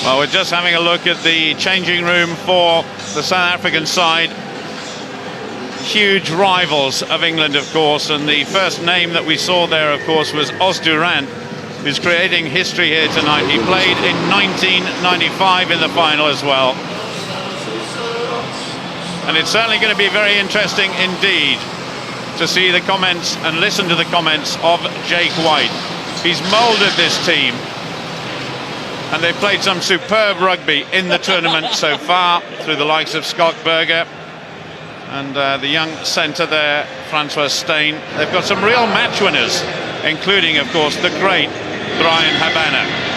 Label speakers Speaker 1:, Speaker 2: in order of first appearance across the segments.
Speaker 1: Well, we're just having a look at the changing room for the South African side. Huge rivals of England, of course, and the first name that we saw there, of course, was Os du Randt, who's creating history here tonight. He played in 1995 in the final as well. And it's certainly going to be very interesting indeed to see the comments and listen to the comments of Jake White. He's moulded this team, and they've played some superb rugby in the tournament so far through the likes of Schalk Burger and the young centre there, Francois Steyn. They've got some real match winners, including, of course, the great Brian Habana.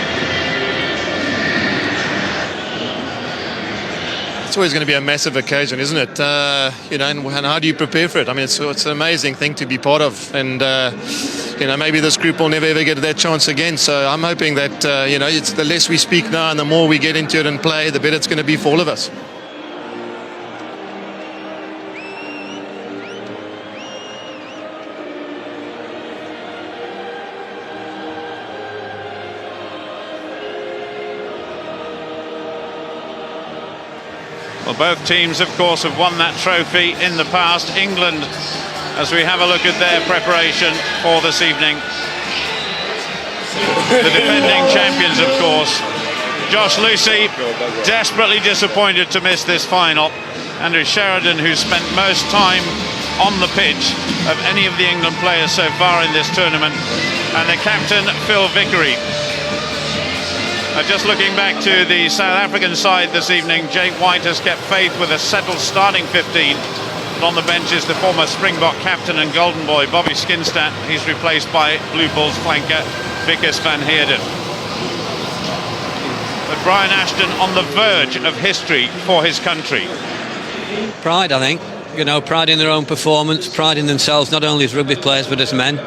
Speaker 2: It's always going to be a massive occasion, isn't it? You know, and how do you prepare for it? I mean, it's an amazing thing to be part of, and you know, maybe this group will never ever get that chance again. So I'm hoping that you know, it's the less we speak now and the more we get into it and play, the better it's going to be for all of us.
Speaker 1: Well, both teams, of course, have won that trophy in the past. England, as we have a look at their preparation for this evening. The defending champions, of course. Josh Lucy, desperately disappointed to miss this final. Andrew Sheridan, who spent most time on the pitch of any of the England players so far in this tournament. And the captain, Phil Vickery. Just looking back to the South African side this evening, Jake White has kept faith with a settled starting 15. And on the bench is the former Springbok captain and golden boy, Bobby Skinstad. He's replaced by Blue Bulls flanker, Wikus van Heerden. But Brian Ashton on the verge of history for his country.
Speaker 3: Pride, I think. You know, pride in their own performance, pride in themselves, not only as rugby players, but as men.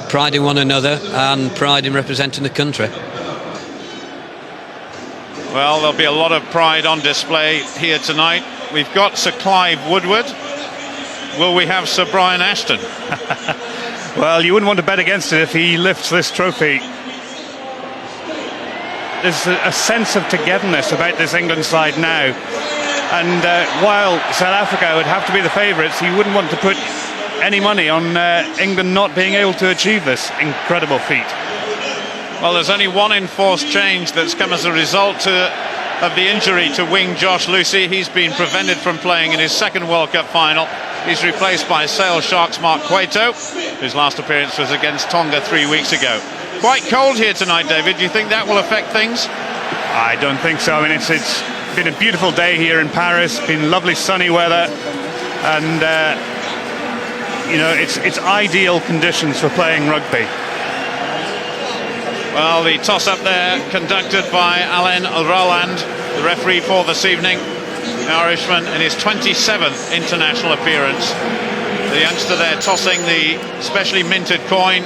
Speaker 3: Pride in one another and pride in representing the country.
Speaker 1: Well, there'll be a lot of pride on display here tonight. We've got Sir Clive Woodward. Will we have Sir Brian Ashton?
Speaker 4: Well, you wouldn't want to bet against it if he lifts this trophy. There's a sense of togetherness about this England side now. And while South Africa would have to be the favourites, he wouldn't want to put any money on England not being able to achieve this incredible feat.
Speaker 1: Well, there's only one enforced change that's come as a result of the injury to wing Josh Lucy. He's been prevented from playing in his second World Cup final. He's replaced by Sale Sharks Mark Cueto, whose last appearance was against Tonga 3 weeks ago. Quite cold here tonight, David. Do you think that will affect things?
Speaker 4: I don't think so. I mean, it's been a beautiful day here in Paris. Been lovely sunny weather, and you know, it's ideal conditions for playing rugby.
Speaker 1: Well, the toss-up there conducted by Alain Roland, the referee for this evening. The Irishman in his 27th international appearance. The youngster there tossing the specially minted coin.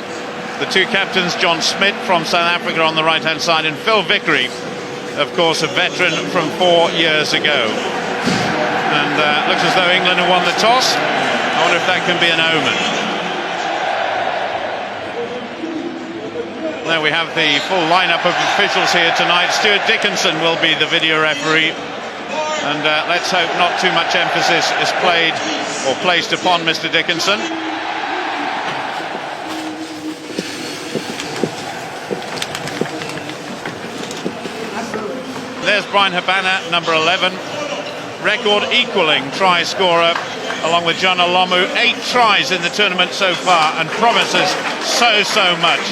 Speaker 1: The two captains, John Smith from South Africa on the right-hand side, and Phil Vickery, of course, a veteran from 4 years ago. And looks as though England have won the toss. I wonder if that can be an omen. There we have the full lineup of officials here tonight. Stuart Dickinson will be the video referee, and let's hope not too much emphasis is played or placed upon Mr. Dickinson. There's Brian Habana, number 11, record equalling try scorer, along with John Olomu. 8 tries in the tournament so far, and promises so much.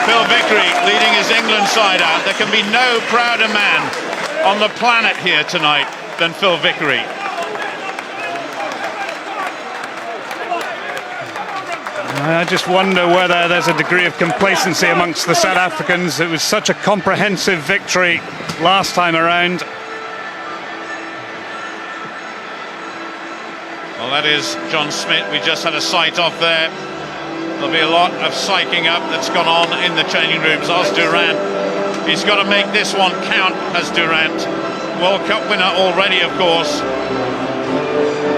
Speaker 1: Phil Vickery leading his England side out. There can be no prouder man on the planet here tonight than Phil Vickery.
Speaker 4: I just wonder whether there's a degree of complacency amongst the South Africans. It was such a comprehensive victory last time around.
Speaker 1: Well, that is John Smith. We just had a sight off there. There'll be a lot of psyching up that's gone on in the changing rooms. Os du Randt, he's got to make this one count as du Randt. World Cup winner already, of course.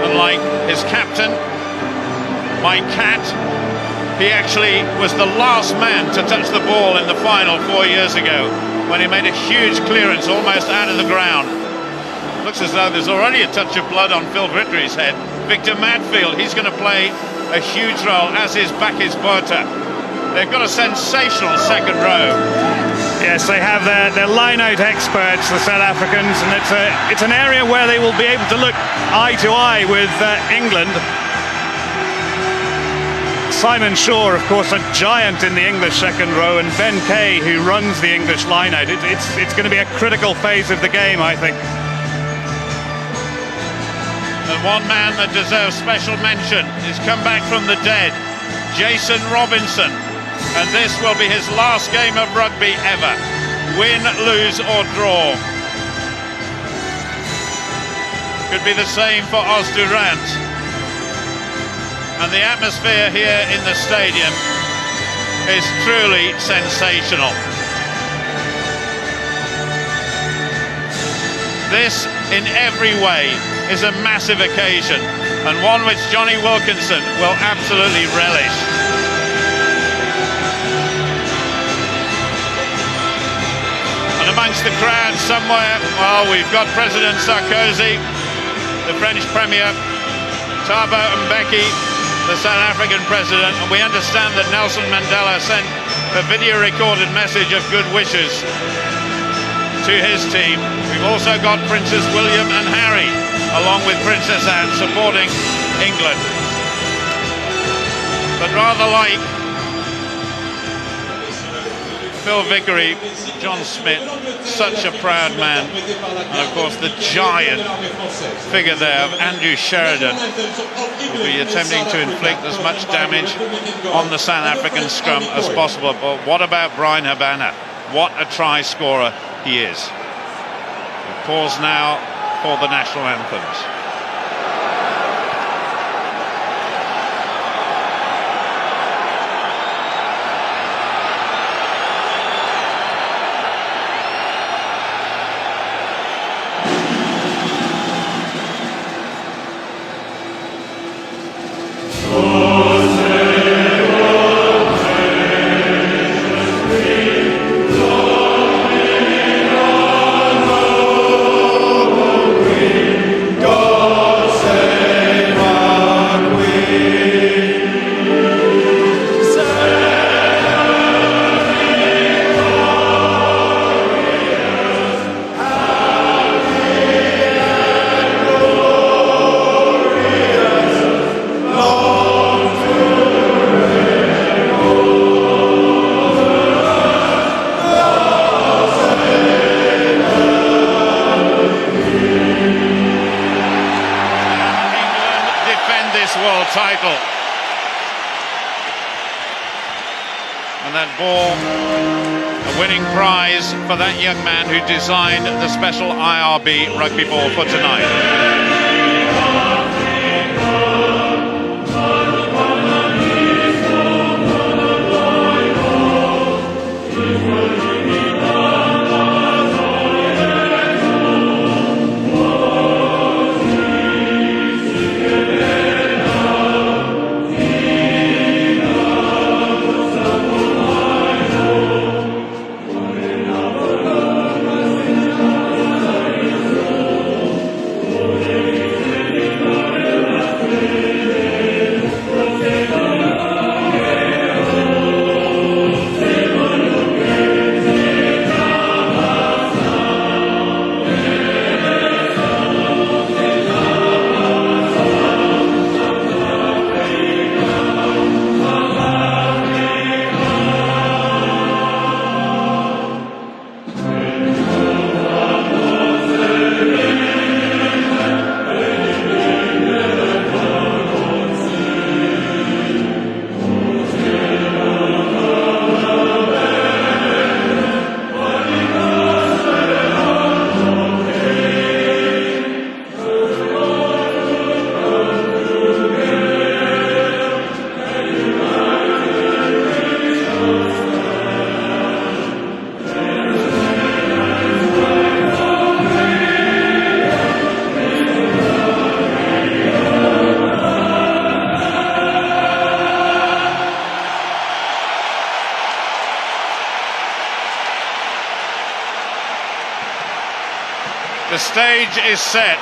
Speaker 1: Unlike his captain, Mike Catt, He actually was the last man to touch the ball in the final 4 years ago when he made a huge clearance almost out of the ground. Looks as though there's already a touch of blood on Phil Vittery's head. Victor Madfield, he's going to play a huge role, as is Bakis Botha. They've got a sensational second row.
Speaker 4: Yes, they have their line-out experts, the South Africans, and it's an area where they will be able to look eye to eye with England. Simon Shaw, of course, a giant in the English second row, and Ben Kay, who runs the English line-out. It's going to be a critical phase of the game, I think.
Speaker 1: And one man that deserves special mention is come back from the dead, Jason Robinson. And this will be his last game of rugby ever. Win, lose or draw. Could be the same for Os Durant. And the atmosphere here in the stadium is truly sensational. This, in every way, is a massive occasion, and one which Johnny Wilkinson will absolutely relish. And amongst the crowd somewhere, well, we've got President Sarkozy, the French Premier, Thabo Mbeki, the South African President, and we understand that Nelson Mandela sent a video-recorded message of good wishes to his team. We've also got Princes William and Harry, along with Princess Anne, supporting England. But rather like Phil Vickery, John Smith, such a proud man, and of course the giant figure there of Andrew Sheridan will be attempting to inflict as much damage on the South African scrum as possible. But what about Brian Habana? What a try scorer he is. We pause now for the national anthems. World title, and that ball, a winning prize for that young man who designed the special IRB rugby ball for tonight. stage is set.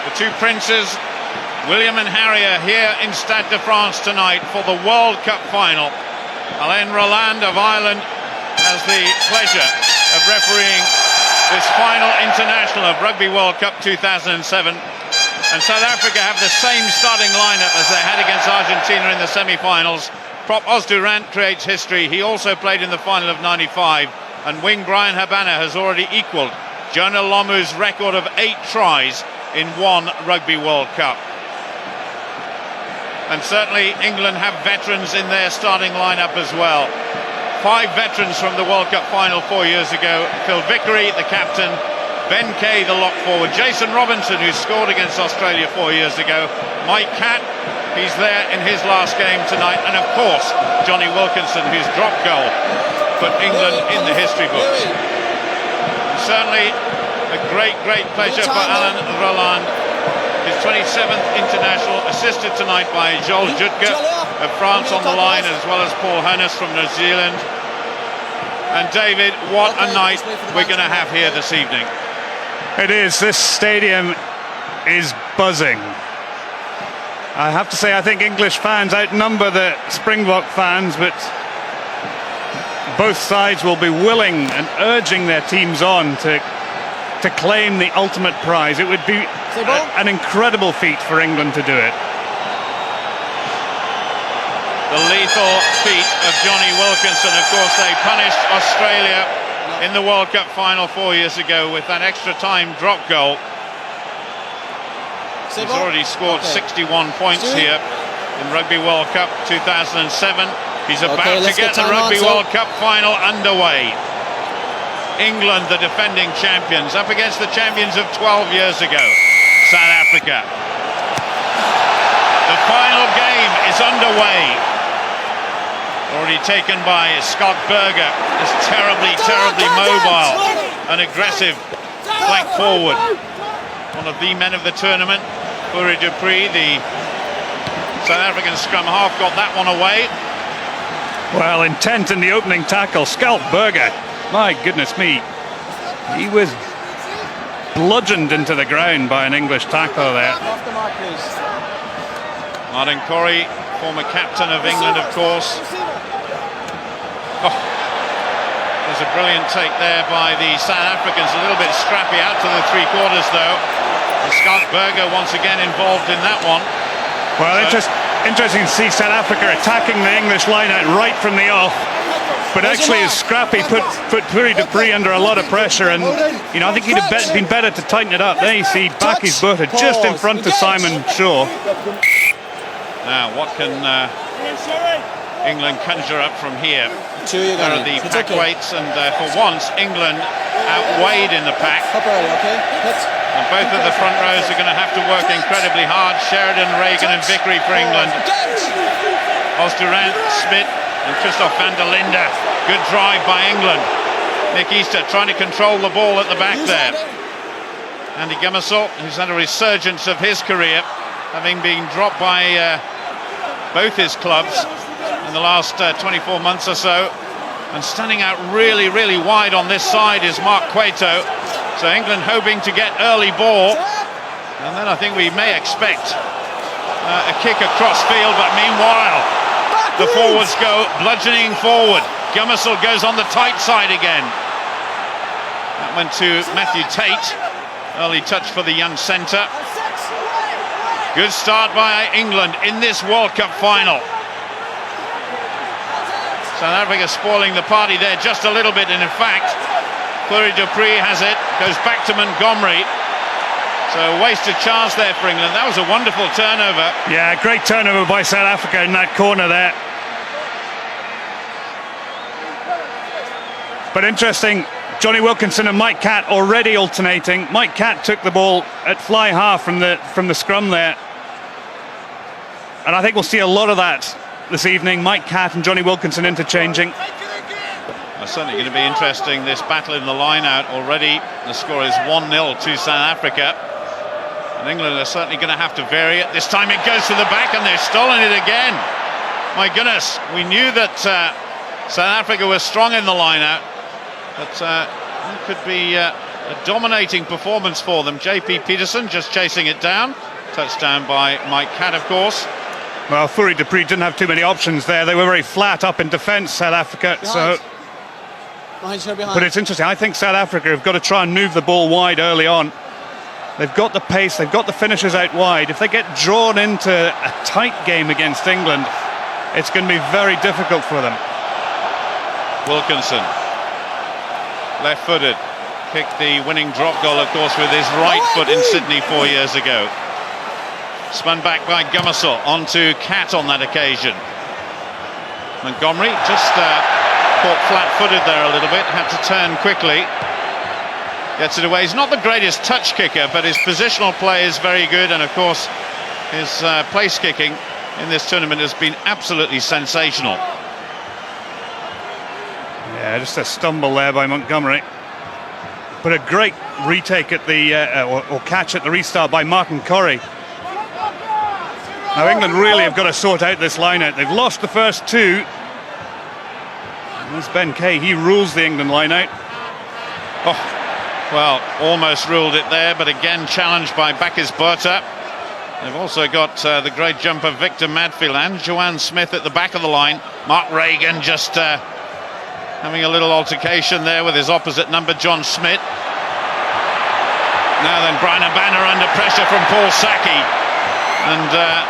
Speaker 1: The two princes, William and Harry, are here in Stade de France tonight for the World Cup final. Alain Roland of Ireland has the pleasure of refereeing this final international of Rugby World Cup 2007. And South Africa have the same starting lineup as they had against Argentina in the semi-finals. Prop Os Durant creates history. He also played in the final of 95. And wing Brian Habana has already equalled Jonah Lomu's record of 8 tries in one Rugby World Cup. And certainly England have veterans in their starting lineup as well. 5 veterans from the World Cup final 4 years ago. Phil Vickery, the captain. Ben Kay, the lock forward. Jason Robinson, who scored against Australia 4 years ago. Mike Catt, he's there in his last game tonight. And of course, Johnny Wilkinson, whose drop goal put England in the history books. Certainly a great pleasure for Alain Roland. His 27th international, assisted tonight by Joel Jutke of France on the line, as well as Paul Hannes from New Zealand. And David, what a night we're going to have here this evening.
Speaker 4: It is. This stadium is buzzing. I have to say, I think English fans outnumber the Springbok fans, but both sides will be willing and urging their teams on to claim the ultimate prize. It would be an incredible feat for England to do it.
Speaker 1: The lethal feat of Johnny Wilkinson. Of course, they punished Australia in the World Cup final 4 years ago with that extra time drop goal. He's already scored 61 points here in Rugby World Cup 2007. He's about to get the Rugby World Cup final underway. England, the defending champions, up against the champions of 12 years ago, South Africa. The final game is underway. Already taken by Scott Berger, is terribly mobile and aggressive flank forward. One of the men of the tournament, Fourie Dupree, the South African scrum half, got that one away.
Speaker 4: Well, intent in the opening tackle. Scott Berger, my goodness me, he was bludgeoned into the ground by an English tackler there.
Speaker 1: Martin Corey, former captain of England, of course. Oh, there's a brilliant take there by the South Africans, a little bit scrappy out to the 3/4 though. And Scott Berger once again involved in that one.
Speaker 4: Well, interesting to see South Africa attacking the English line out right from the off. But actually, as Scrappy put Fourie Dupree under a lot of pressure, and I think he'd have been better to tighten it up. There you see Baki Botha just in front of Simon Shaw.
Speaker 1: Now, what can England conjure up from here? There are the pack weights, and for once, England outweighed in the pack. And both of the front rows are going to have to work incredibly hard. Sheridan, Reagan, and Vickery for England. Os Durant, Smith, and Christoph van der Linde. Good drive by England. Nick Easter trying to control the ball at the back there. Andy Gummersall, who's had a resurgence of his career, having been dropped by both his clubs in the last 24 months or so. And standing out really wide on this side is Mark Cueto. So England hoping to get early ball. And then I think we may expect a kick across field, but meanwhile the forwards go bludgeoning forward. Gummersall goes on the tight side again. That went to Matthew Tate. Early touch for the young centre. Good start by England in this World Cup final. South Africa spoiling the party there just a little bit, and in fact Fourie Dupree has it, goes back to Montgomery. So a wasted chance there for England. That was a wonderful turnover.
Speaker 4: Yeah, great turnover by South Africa in that corner there. But interesting, Johnny Wilkinson and Mike Catt already alternating. Mike Catt took the ball at fly half from the scrum there. And I think we'll see a lot of that this evening. Mike Catt and Johnny Wilkinson interchanging.
Speaker 1: It's certainly going to be interesting, this battle in the line-out. Already the score is 1-0 to South Africa. And England are certainly going to have to vary it. This time it goes to the back and they've stolen it again. My goodness, we knew that South Africa was strong in the line-out. But it could be A dominating performance for them. J.P. Peterson just chasing it down. Touchdown by Mike Catt, of course.
Speaker 4: Well, Fourie Dupree didn't have too many options there. They were very flat up in defence, South Africa. But it's interesting. I think South Africa have got to try and move the ball wide early on. They've got the pace, they've got the finishers out wide. If they get drawn into a tight game against England, it's going to be very difficult for them.
Speaker 1: Wilkinson, left-footed, kicked the winning drop goal, of course, with his right foot in Sydney 4 years ago. Spun back by Gumasol onto Catt on that occasion. Montgomery just caught flat-footed there a little bit, had to turn quickly. Gets it away. He's not the greatest touch kicker, but his positional play is very good, and of course his place kicking in this tournament has been absolutely sensational.
Speaker 4: Yeah, just a stumble there by Montgomery. But a great retake at the, or catch at the restart by Martin Corrie. Now England really have got to sort out this line-out. They've lost the first two. And there's Ben Kay, he rules the England line-out.
Speaker 1: Oh, well, almost ruled it there, but again challenged by Bakis Berta. They've also got the great jumper Victor Madfield and Joanne Smith at the back of the line. Mark Reagan just having a little altercation there with his opposite number, John Smith. Now then, Brian Habana under pressure from Paul Saki. And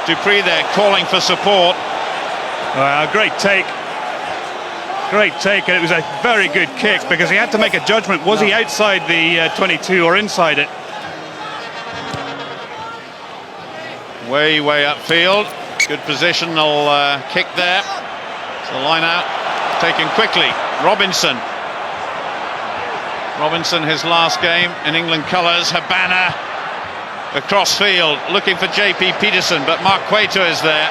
Speaker 1: Dupree there calling for support.
Speaker 4: Great take. Great take, and it was a very good kick because he had to make a judgment. Was he outside the 22 or inside it?
Speaker 1: Way upfield. Good positional kick there. So the line out taken quickly. Robinson, his last game in England colours. Habana across field looking for J.P. Peterson, but Mark Cueto is there.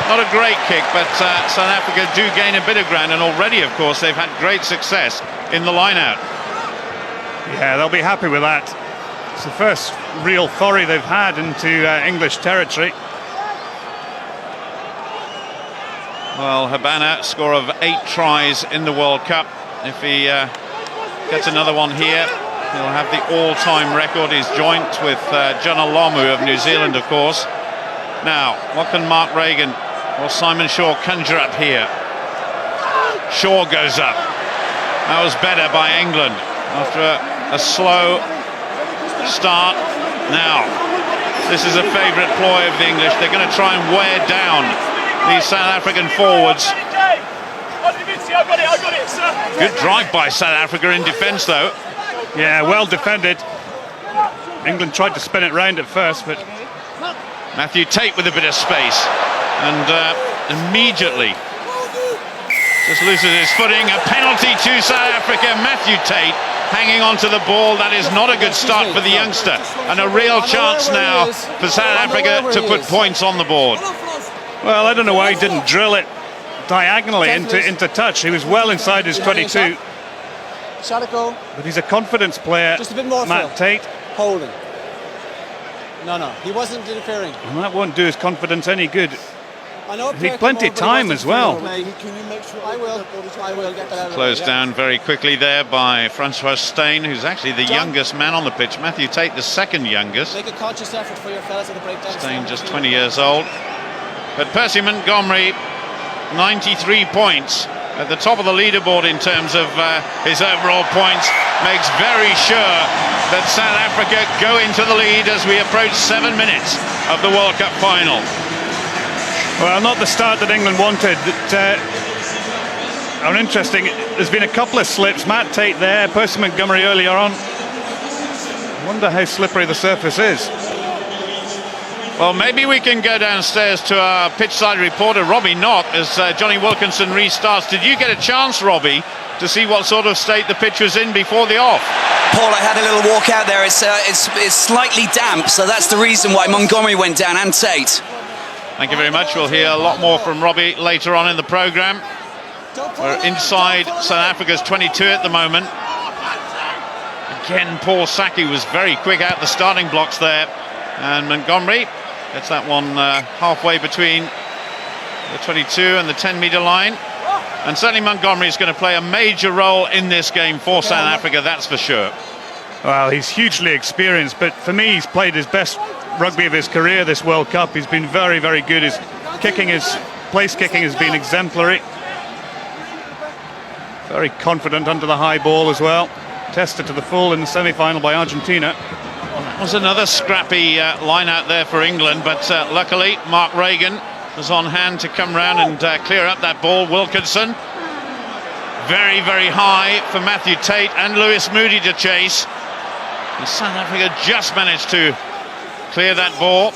Speaker 1: Not a great kick, but South Africa do gain a bit of ground, and already, of course, they've had great success in the line-out.
Speaker 4: Yeah, they'll be happy with that. It's the first real foray they've had into English territory.
Speaker 1: Well, Habana, score of 8 tries in the World Cup. If he gets another one here, he'll have the all-time record. He's joint with John Alomu of New Zealand, of course. Now, what can Mark Reagan or Simon Shaw conjure up here? Shaw goes up. That was better by England after a slow start. Now, this is a favourite ploy of the English. They're going to try and wear down these South African forwards. Good drive by South Africa in defence, though.
Speaker 4: Yeah, well defended. England tried to spin it round at first, but
Speaker 1: Matthew Tate with a bit of space, and immediately just loses his footing. A penalty to South Africa. Matthew Tate hanging onto the ball. That is not a good start for the youngster, and a real chance now for South Africa to put points on the board.
Speaker 4: Well, I don't know why he didn't drill it diagonally into touch. He was well inside his 22. But he's a confidence player.
Speaker 5: Just a bit more,
Speaker 4: Matt Tate.
Speaker 5: Holding. No, he wasn't interfering.
Speaker 4: And that won't do his confidence any good.
Speaker 5: I know
Speaker 4: He had plenty of time as well.
Speaker 5: Can you make sure I will get that out of
Speaker 1: Closed down very quickly there by Francois Steyn, who's actually the youngest man on the pitch. Matthew Tate, the second youngest.
Speaker 5: Make a conscious effort for your fellas at the breakdown.
Speaker 1: Steyn just 20 years old. But Percy Montgomery, 93 points at the top of the leaderboard in terms of his overall points, makes very sure that South Africa go into the lead as we approach 7 minutes of the World Cup final.
Speaker 4: Well, not the start that England wanted. Interesting, there's been a couple of slips. Matt Tate there, Percy Montgomery earlier on. I wonder how slippery the surface is.
Speaker 1: Well, maybe we can go downstairs to our pitchside reporter, Robbie Knott, as Johnny Wilkinson restarts. Did you get a chance, Robbie, to see what sort of state the pitch was in before the off?
Speaker 6: Paul, I had a little walk out there. It's slightly damp, so that's the reason why Montgomery went down, and Tate.
Speaker 1: Thank you very much. We'll hear a lot more from Robbie later on in the programme. We're inside South Africa's 22 at the moment. Again, Paul Saki was very quick out the starting blocks there. And Montgomery gets that one halfway between the 22 and the 10-metre line. And certainly Montgomery is going to play a major role in this game for South Africa, that's for sure.
Speaker 4: Well, he's hugely experienced, but for me, he's played his best rugby of his career this World Cup. He's been very, very good. His place kicking has been exemplary. Very confident under the high ball as well. Tested to the full in the semi-final by Argentina.
Speaker 1: That was another scrappy line out there for England, but luckily Mark Regan was on hand to come round and clear up that ball. Wilkinson, very, very high for Matthew Tate and Lewis Moody to chase. And South Africa just managed to clear that ball.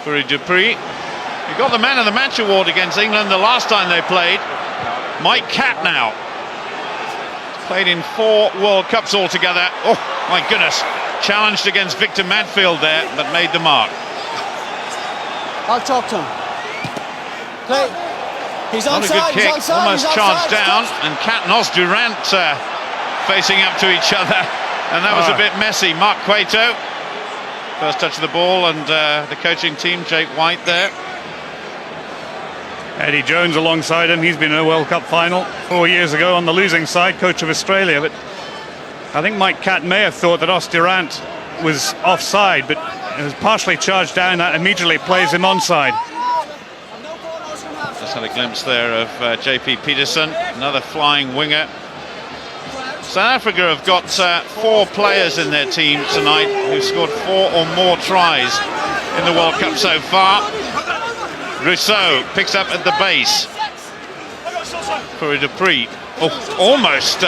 Speaker 1: For Dupree. He got the Man of the Match award against England the last time they played. Mike Catt now. Played in 4 World Cups altogether. Oh, my goodness. Challenged against Victor Madfield there, but made the mark.
Speaker 5: I'll talk to him. Play. He's
Speaker 1: Not a
Speaker 5: onside,
Speaker 1: good kick,
Speaker 5: he's onside,
Speaker 1: almost
Speaker 5: he's
Speaker 1: charged
Speaker 5: onside,
Speaker 1: down,
Speaker 5: stop.
Speaker 1: and Cat and Durant facing up to each other, and that was a bit messy. Mark Cueto, first touch of the ball, and the coaching team, Jake White there.
Speaker 4: Eddie Jones alongside him. He's been in a World Cup final 4 years ago on the losing side, coach of Australia. But I think Mike Catt may have thought that Durant was offside, but it was partially charged down. That immediately plays him onside.
Speaker 1: Just had a glimpse there of JP Peterson, another flying winger. South Africa have got 4 players in their team tonight who scored 4 or more tries in the World Cup so far. Rousseau picks up at the base for a Dupree. Oh, almost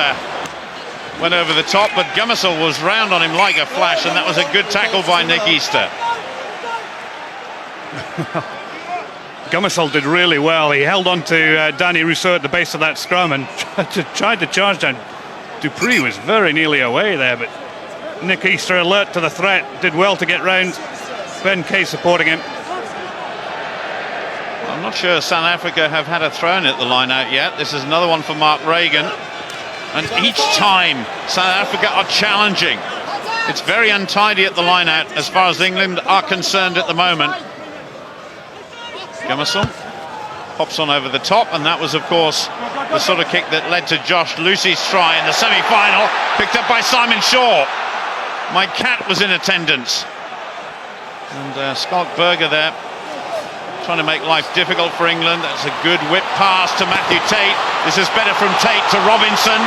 Speaker 1: went over the top, but Gummesel was round on him like a flash, and that was a good tackle by Nick Easter.
Speaker 4: Gummesel did really well. He held on to Danny Rousseau at the base of that scrum and tried to charge down. Dupree was very nearly away there, but Nick Easter, alert to the threat, did well to get round. Ben Kay supporting him.
Speaker 1: I'm not sure South Africa have had a throw in at the line out yet. This is another one for Mark Regan. And each time South Africa are challenging. It's very untidy at the line out as far as England are concerned at the moment. Gummesel pops on over the top, and that was of course the sort of kick that led to Josh Lucy's try in the semi-final, picked up by Simon Shaw. Mike Catt was in attendance. And Scott Berger there trying to make life difficult for England. That's a good whip pass to Matthew Tate. This is better from Tate to Robinson.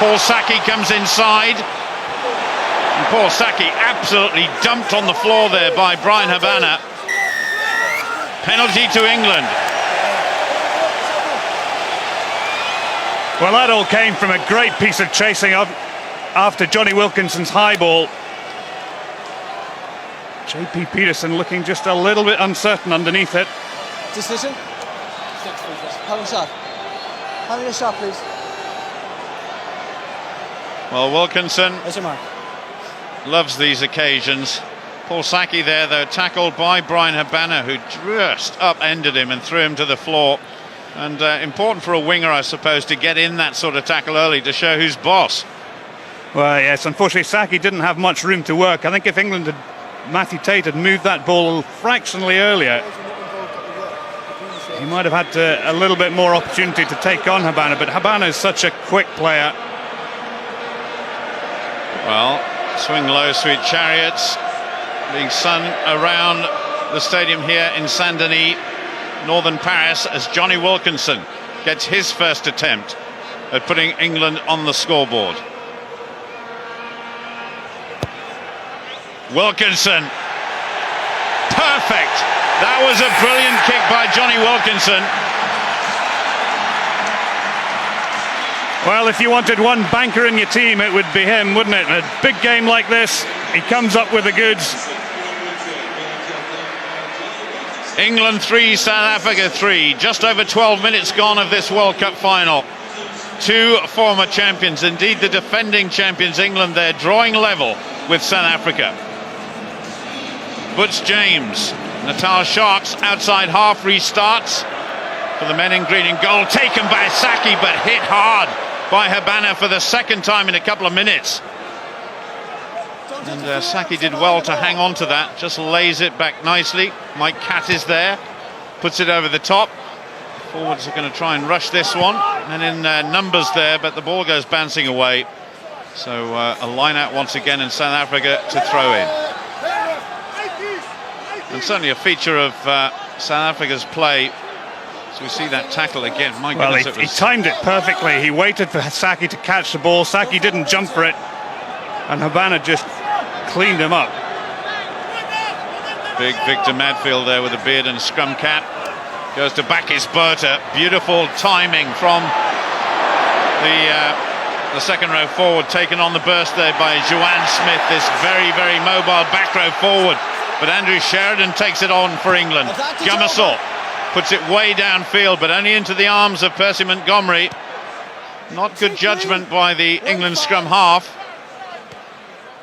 Speaker 1: Paul Saki comes inside. And Paul Saki absolutely dumped on the floor there by Brian Habana. Penalty to England.
Speaker 4: Well, that all came from a great piece of chasing after Johnny Wilkinson's high ball. JP Peterson looking just a little bit uncertain underneath it.
Speaker 5: Decision? Have a shot. Have a shot, please.
Speaker 1: Well, Wilkinson
Speaker 5: There's your mark.
Speaker 1: loves these occasions. Paul Saki there, though, tackled by Brian Habana, who just upended him and threw him to the floor. And important for a winger, I suppose, to get in that sort of tackle early to show who's boss.
Speaker 4: Well, yes, unfortunately Saki didn't have much room to work. I think if Matthew Tate had moved that ball fractionally earlier, he might have had a little bit more opportunity to take on Habana, but Habana is such a quick player.
Speaker 1: Well, swing low, sweet chariots being sung around the stadium here in Saint-Denis, northern Paris, as Johnny Wilkinson gets his first attempt at putting England on the scoreboard. Wilkinson, perfect. That was a brilliant kick by Johnny Wilkinson.
Speaker 4: Well, if you wanted one banker in your team, it would be him, wouldn't it? In a big game like this, he comes up with the goods.
Speaker 1: England 3, South Africa 3. Just over 12 minutes gone of this World Cup final. 2 former champions, indeed the defending champions, England there, drawing level with South Africa. Butch James, Natal Sharks outside half restarts for the men in green and gold, taken by Saki but hit hard by Habana for the second time in a couple of minutes. And Saki did well to hang on to that, just lays it back nicely. Mike Catt is there, puts it over the top. Forwards are going to try and rush this one, and in numbers there, but the ball goes bouncing away. So a line out once again in South Africa to throw in. And certainly a feature of South Africa's play. So we see that tackle again. My goodness,
Speaker 4: well, he timed it perfectly. He waited for Saki to catch the ball. Saki didn't jump for it, and Habana just cleaned him up.
Speaker 1: Big Victor Madfield there with a beard and a scrum cap. Goes to Bakis Berta. Beautiful timing from the second row forward, taken on the burst there by Joanne Smith, this very, very mobile back row forward. But Andrew Sheridan takes it on for England. Gummersall puts it way downfield, but only into the arms of Percy Montgomery. Not good judgment by the England scrum half.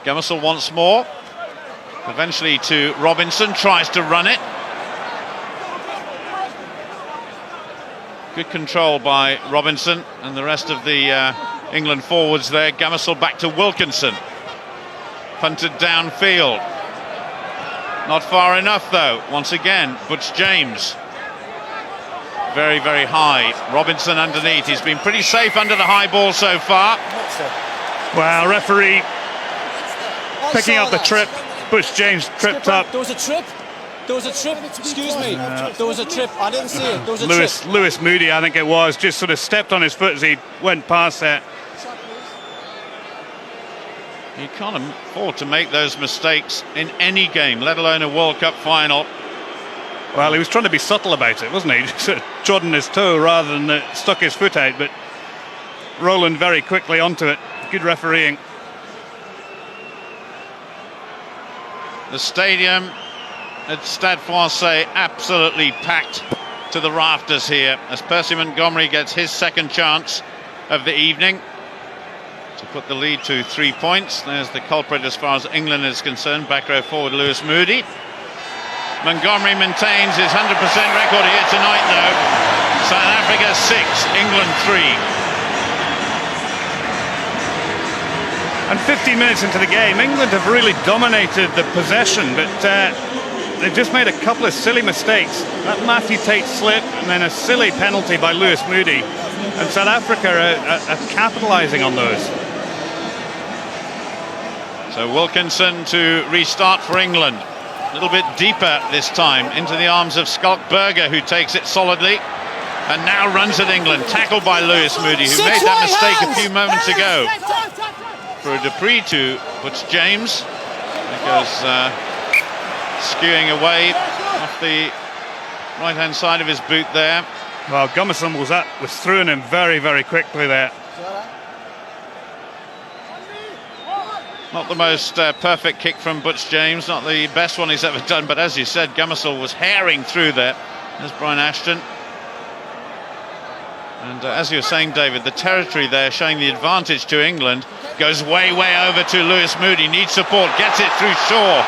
Speaker 1: Gummersall once more. Eventually to Robinson, tries to run it. Good control by Robinson and the rest of the England forwards there. Gummersall back to Wilkinson. Punted downfield. Not far enough though. Once again, Butch James. Very, very high. Robinson underneath. He's been pretty safe under the high ball so far.
Speaker 4: Well, referee picking up the trip. Butch James tripped up.
Speaker 5: There was a trip. There was a trip. Excuse me. There was a trip. I didn't see it. There was a trip.
Speaker 4: Lewis Moody, I think it was, just sort of stepped on his foot as he went past that.
Speaker 1: You can't afford to make those mistakes in any game, let alone a World Cup final.
Speaker 4: Well, he was trying to be subtle about it, wasn't he? He sort of trod on his toe rather than stuck his foot out, but Roland very quickly onto it. Good refereeing.
Speaker 1: The stadium at Stade Francais absolutely packed to the rafters here as Percy Montgomery gets his second chance of the evening to put the lead to 3 points. There's the culprit as far as England is concerned, back row forward Lewis Moody. Montgomery maintains his 100% record here tonight though. South Africa 6, England 3.
Speaker 4: And 15 minutes into the game, England have really dominated the possession, but they've just made a couple of silly mistakes. That Matthew Tate slip and then a silly penalty by Lewis Moody. And South Africa are capitalising on those.
Speaker 1: So Wilkinson to restart for England. A little bit deeper this time into the arms of Skalkberger, who takes it solidly and now runs at England. Tackled by Lewis Moody, who made that mistake a few moments ago. For a Dupree to Butch James. It goes skewing away off the right-hand side of his boot there.
Speaker 4: Well, Gummerson was through him very, very quickly there.
Speaker 1: Not the most perfect kick from Butch James, not the best one he's ever done, but as you said, Gummersall was herring through there. There's Brian Ashton. And as you were saying, David, the territory there showing the advantage to England goes way, way over to Lewis Moody. Needs support, gets it through Shaw.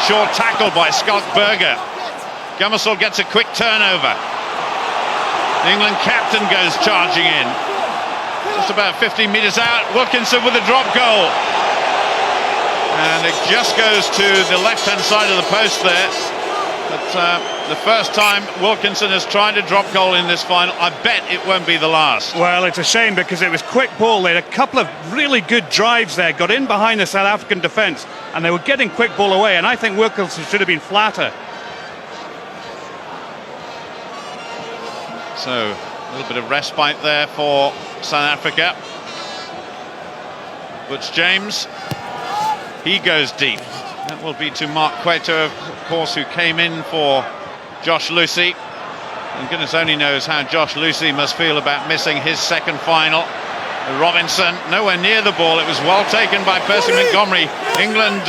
Speaker 1: Shaw tackled by Skalkberger. Gummersall gets a quick turnover. The England captain goes charging in. Just about 15 metres out. Wilkinson with a drop goal. And it just goes to the left-hand side of the post there. But the first time Wilkinson has tried a drop goal in this final, I bet it won't be the last.
Speaker 4: Well, it's a shame because it was quick ball. They had a couple of really good drives there, got in behind the South African defence, and they were getting quick ball away, and I think Wilkinson should have been flatter.
Speaker 1: So, a little bit of respite there for South Africa. Butch James, he goes deep. That will be to Mark Cueto, of course, who came in for Josh Lucy. And goodness only knows how Josh Lucy must feel about missing his second final. Robinson, nowhere near the ball. It was well taken by Percy Montgomery. England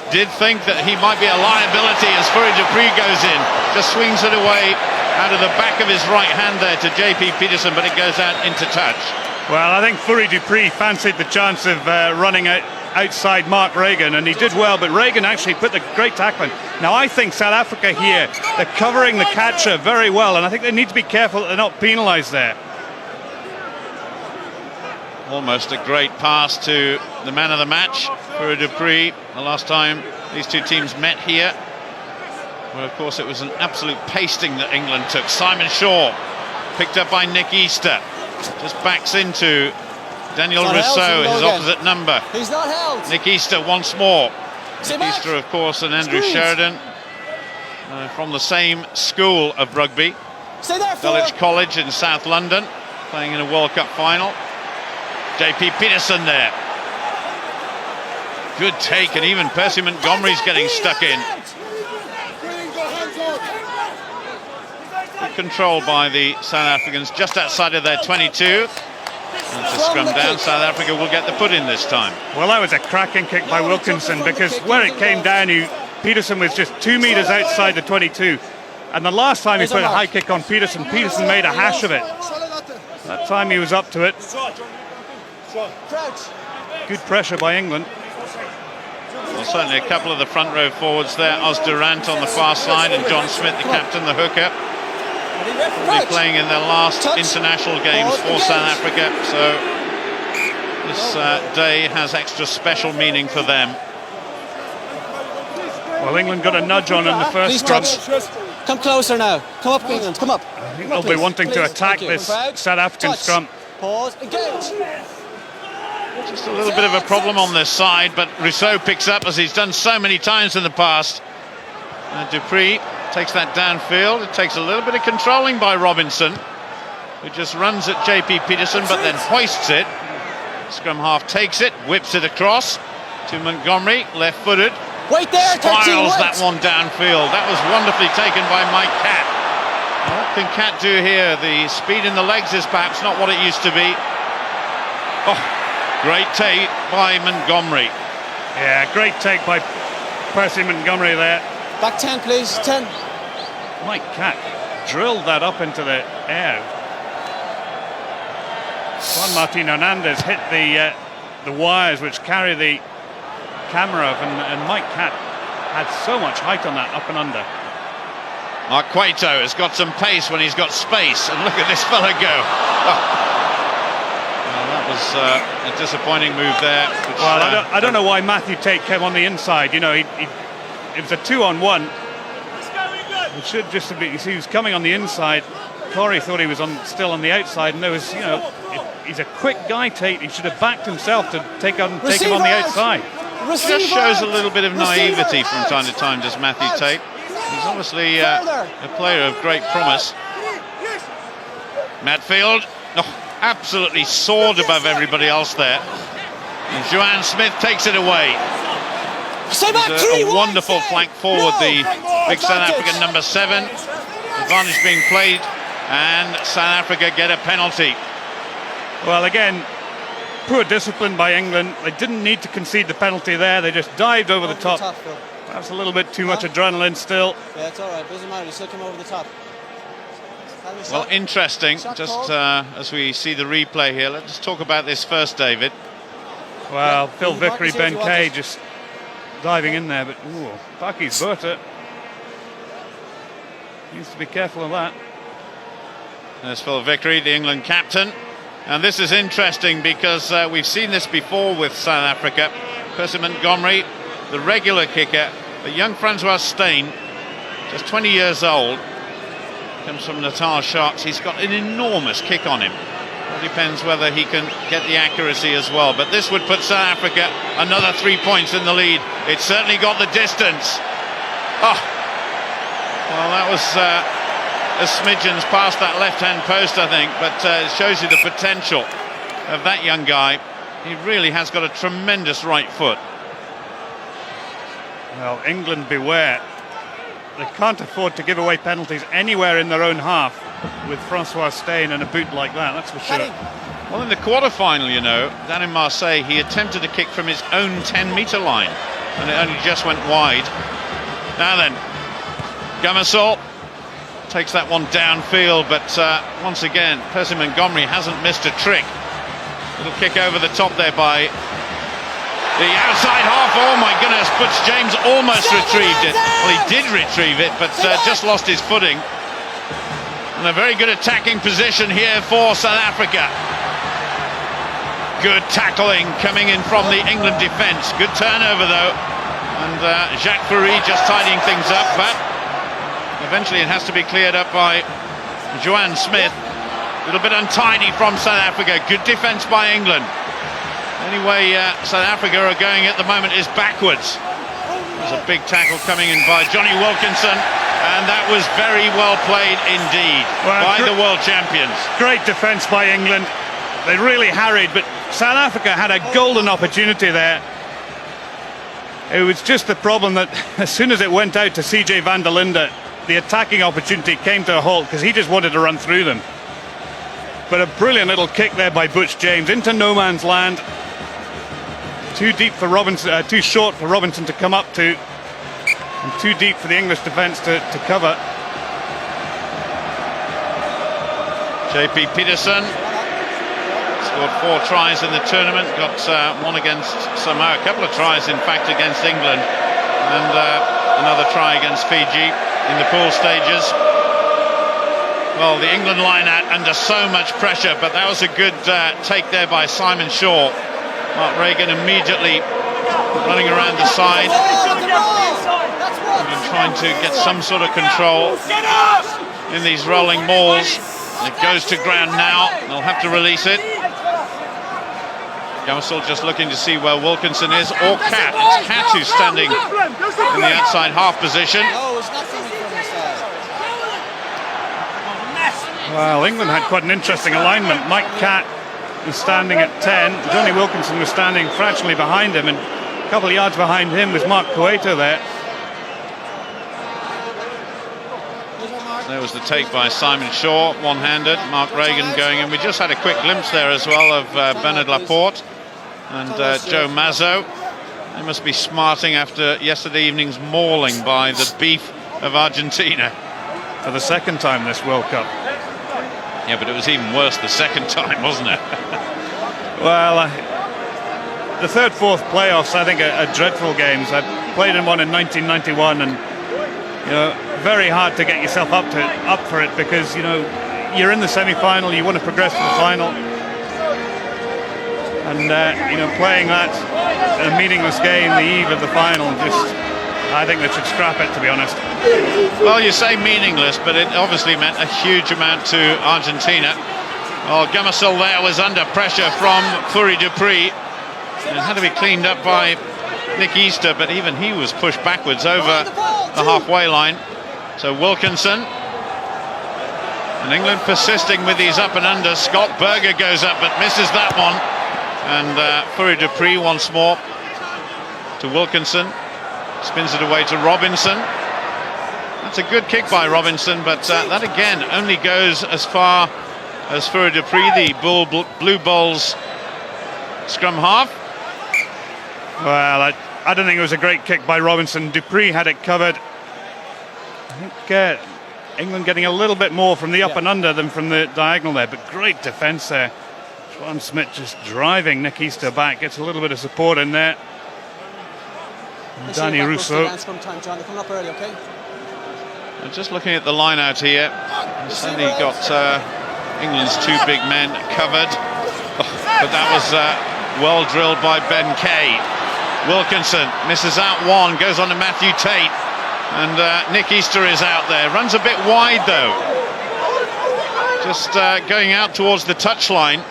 Speaker 1: did think that he might be a liability as Fourie Dupree goes in. Just swings it away out of the back of his right hand there to JP Peterson, but it goes out into touch.
Speaker 4: Well, I think Fourie Dupree fancied the chance of running outside Mark Reagan, and he did well, but Reagan actually put the great tackle in. Now I think South Africa here, they're covering the catcher very well, and I think they need to be careful that they're not penalised there.
Speaker 1: Almost a great pass to the man of the match, Fourie Dupree. The last time these two teams met here, well, of course it was an absolute pasting that England took. Simon Shaw, picked up by Nick Easter, just backs into Daniel
Speaker 5: Not held,
Speaker 1: Rousseau,
Speaker 5: so
Speaker 1: his
Speaker 5: go again.
Speaker 1: opposite number.
Speaker 5: He's not held.
Speaker 1: Nick Easter once more.
Speaker 5: Stay
Speaker 1: Nick
Speaker 5: back.
Speaker 1: Easter, of course, and Andrew
Speaker 5: Squeeze.
Speaker 1: Sheridan from the same school of rugby.
Speaker 5: Stay there,
Speaker 1: Dulwich College in South London, playing in a World Cup final. JP Peterson there. Good take, and even Percy Montgomery's getting stuck in. Good control by the South Africans just outside of their 22. And to scrum down, South Africa will get the put in this time.
Speaker 4: Well, that was a cracking kick by Wilkinson, because where it came down, Peterson was just 2 metres outside the 22. And the last time he put a high kick on Peterson, Peterson made a hash of it. That time he was up to it. Good pressure by England.
Speaker 1: Well, certainly a couple of the front row forwards there. Oz Durant on the far side, and John Smith, the captain, the hooker. They're playing in their last international games for South Africa, so this day has extra special meaning for them.
Speaker 4: Well, England got a nudge on in the first scrum.
Speaker 5: Come closer now. Come up, England. Come up.
Speaker 4: I think they'll be wanting to attack this South African scrum.
Speaker 5: Pause. Engage.
Speaker 1: Just a little bit of a problem on this side, but Rousseau picks up, as he's done so many times in the past. Dupree takes that downfield. It takes a little bit of controlling by Robinson, who just runs at JP Peterson but then hoists it. Scrum half takes it, whips it across to Montgomery, left-footed.
Speaker 5: Wait there,
Speaker 1: spirals that one downfield. That was wonderfully taken by Mike Catt. What can Catt do here? The speed in the legs is perhaps not what it used to be. Oh, great take by Montgomery.
Speaker 4: Yeah, great take by Percy Montgomery there.
Speaker 5: Back 10, please. 10.
Speaker 4: Mike Catt drilled that up into the air. Juan Martin Hernandez hit the wires which carry the camera, and Mike Catt had so much height on that up and under.
Speaker 1: Mark Cueto has got some pace when he's got space, and look at this fella go. Oh. Well, that was a disappointing move there. Which,
Speaker 4: well, I don't know why Matthew Tate came on the inside. You know, it was a 2-on-1. It should just have been. You see, he was coming on the inside. Corey thought he was still on the outside, and there was, he's a quick guy, Tate. He should have backed himself to take him on the outside.
Speaker 1: Just shows a little bit of naivety from time to time, does Matthew Tate. He's obviously a player of great promise. Matfield, absolutely soared above everybody else there. And Joanne Smith takes it away. A wonderful flank forward, the big South African number 7. Advantage being played, and South Africa get a penalty.
Speaker 4: Well, again, poor discipline by England. They didn't need to concede the penalty there. They just dived over the top. Perhaps a little bit too much adrenaline still.
Speaker 5: Yeah, it's all right. Doesn't matter. You still come over the top.
Speaker 1: Well, interesting. Just as we see the replay here, let's talk about this first, David.
Speaker 4: Well, Phil Vickery, Ben Kay just diving in there, but Bucky's Berta needs to be careful of that.
Speaker 1: There's Phil Vickery, the England captain. And this is interesting because we've seen this before with South Africa. Percy Montgomery, the regular kicker, but young Francois Steyn, just 20 years old, comes from Natal Sharks. He's got an enormous kick on him. It depends whether he can get the accuracy as well. But this would put South Africa another 3 points in the lead. It certainly got the distance. Oh, well, that was a smidgens past that left-hand post, I think, but it shows you the potential of that young guy. He really has got a tremendous right foot.
Speaker 4: Well, England beware. They can't afford to give away penalties anywhere in their own half with Francois Steyn and a boot like that, that's for sure.
Speaker 1: Well, in the quarter-final, down in Marseille, he attempted a kick from his own 10-metre line, and it only just went wide. Now then, Gamasol takes that one downfield, but once again, Percy Montgomery hasn't missed a trick. Little kick over the top there by the outside half. Oh my goodness, Butch James almost retrieved it. Well, he did retrieve it, but just lost his footing. And a very good attacking position here for South Africa. Good tackling coming in from the England defence. Good turnover though, and Jacques Fourie just tidying things up, but eventually it has to be cleared up by Joanne Smith. A little bit untidy from South Africa. Good defence by England. Anyway, South Africa are going at the moment is backwards. There's a big tackle coming in by Johnny Wilkinson, and that was very well played indeed by the world champions.
Speaker 4: Great defence by England. They really harried, but South Africa had a golden opportunity there. It was just the problem that as soon as it went out to CJ van der Linde, the attacking opportunity came to a halt because he just wanted to run through them. But a brilliant little kick there by Butch James into no man's land. Too deep for Robinson, too short for Robinson to come up to, and too deep for the English defence to cover.
Speaker 1: JP Peterson scored 4 tries in the tournament, got one against Samoa, a couple of tries in fact against England, and another try against Fiji in the pool stages. Well, the England line out under so much pressure, but that was a good take there by Simon Shaw. Mark Regan immediately running around the side and trying to get some sort of control in these rolling balls. It goes to ground now. They'll have to release it. Gamasol just looking to see where Wilkinson is, or Cat. It's Cat who's standing in the outside half position.
Speaker 4: Well, England had quite an interesting alignment. Mike Catt was standing at 10. Johnny Wilkinson was standing fractionally behind him, and a couple of yards behind him was Mark Cueto there.
Speaker 1: There was the take by Simon Shaw, one-handed. Mark Regan going in. We just had a quick glimpse there as well of Bernard Laporte and Joe Mazzo. They must be smarting after yesterday evening's mauling by the beef of Argentina.
Speaker 4: For the second time this World Cup.
Speaker 1: Yeah, but it was even worse the second time, wasn't it?
Speaker 4: Well, the third, fourth playoffs, I think, are dreadful games. I played in one in 1991, and you know, very hard to get yourself up for it because you know you're in the semi-final, you want to progress to the final, and you know, playing that a meaningless game the eve of the final, just I think they should scrap it, to be honest.
Speaker 1: Well, you say meaningless, but it obviously meant a huge amount to Argentina. Well, Gamasol there was under pressure from Fourie Dupree. It had to be cleaned up by Nick Easter, but even he was pushed backwards over the halfway line. So Wilkinson. And England persisting with these up and unders. Scott Berger goes up but misses that one. And Fourie Dupree once more to Wilkinson. Spins it away to Robinson. That's a good kick by Robinson, but that again only goes as far as Fourie Dupree, the Blue Bulls scrum half.
Speaker 4: Well, I don't think it was a great kick by Robinson. Dupree had it covered. I think England getting a little bit more from the up and under than from the diagonal there, but great defence there. Swan Smith just driving Nick Easter back, gets a little bit of support in there. Danny Rousseau.
Speaker 1: Just looking at the line out here, certainly got England's 2 big men covered, but that was well drilled by Ben Kay. Wilkinson misses out one, goes on to Matthew Tate, and Nick Easter is out there, runs a bit wide though, just going out towards the touchline.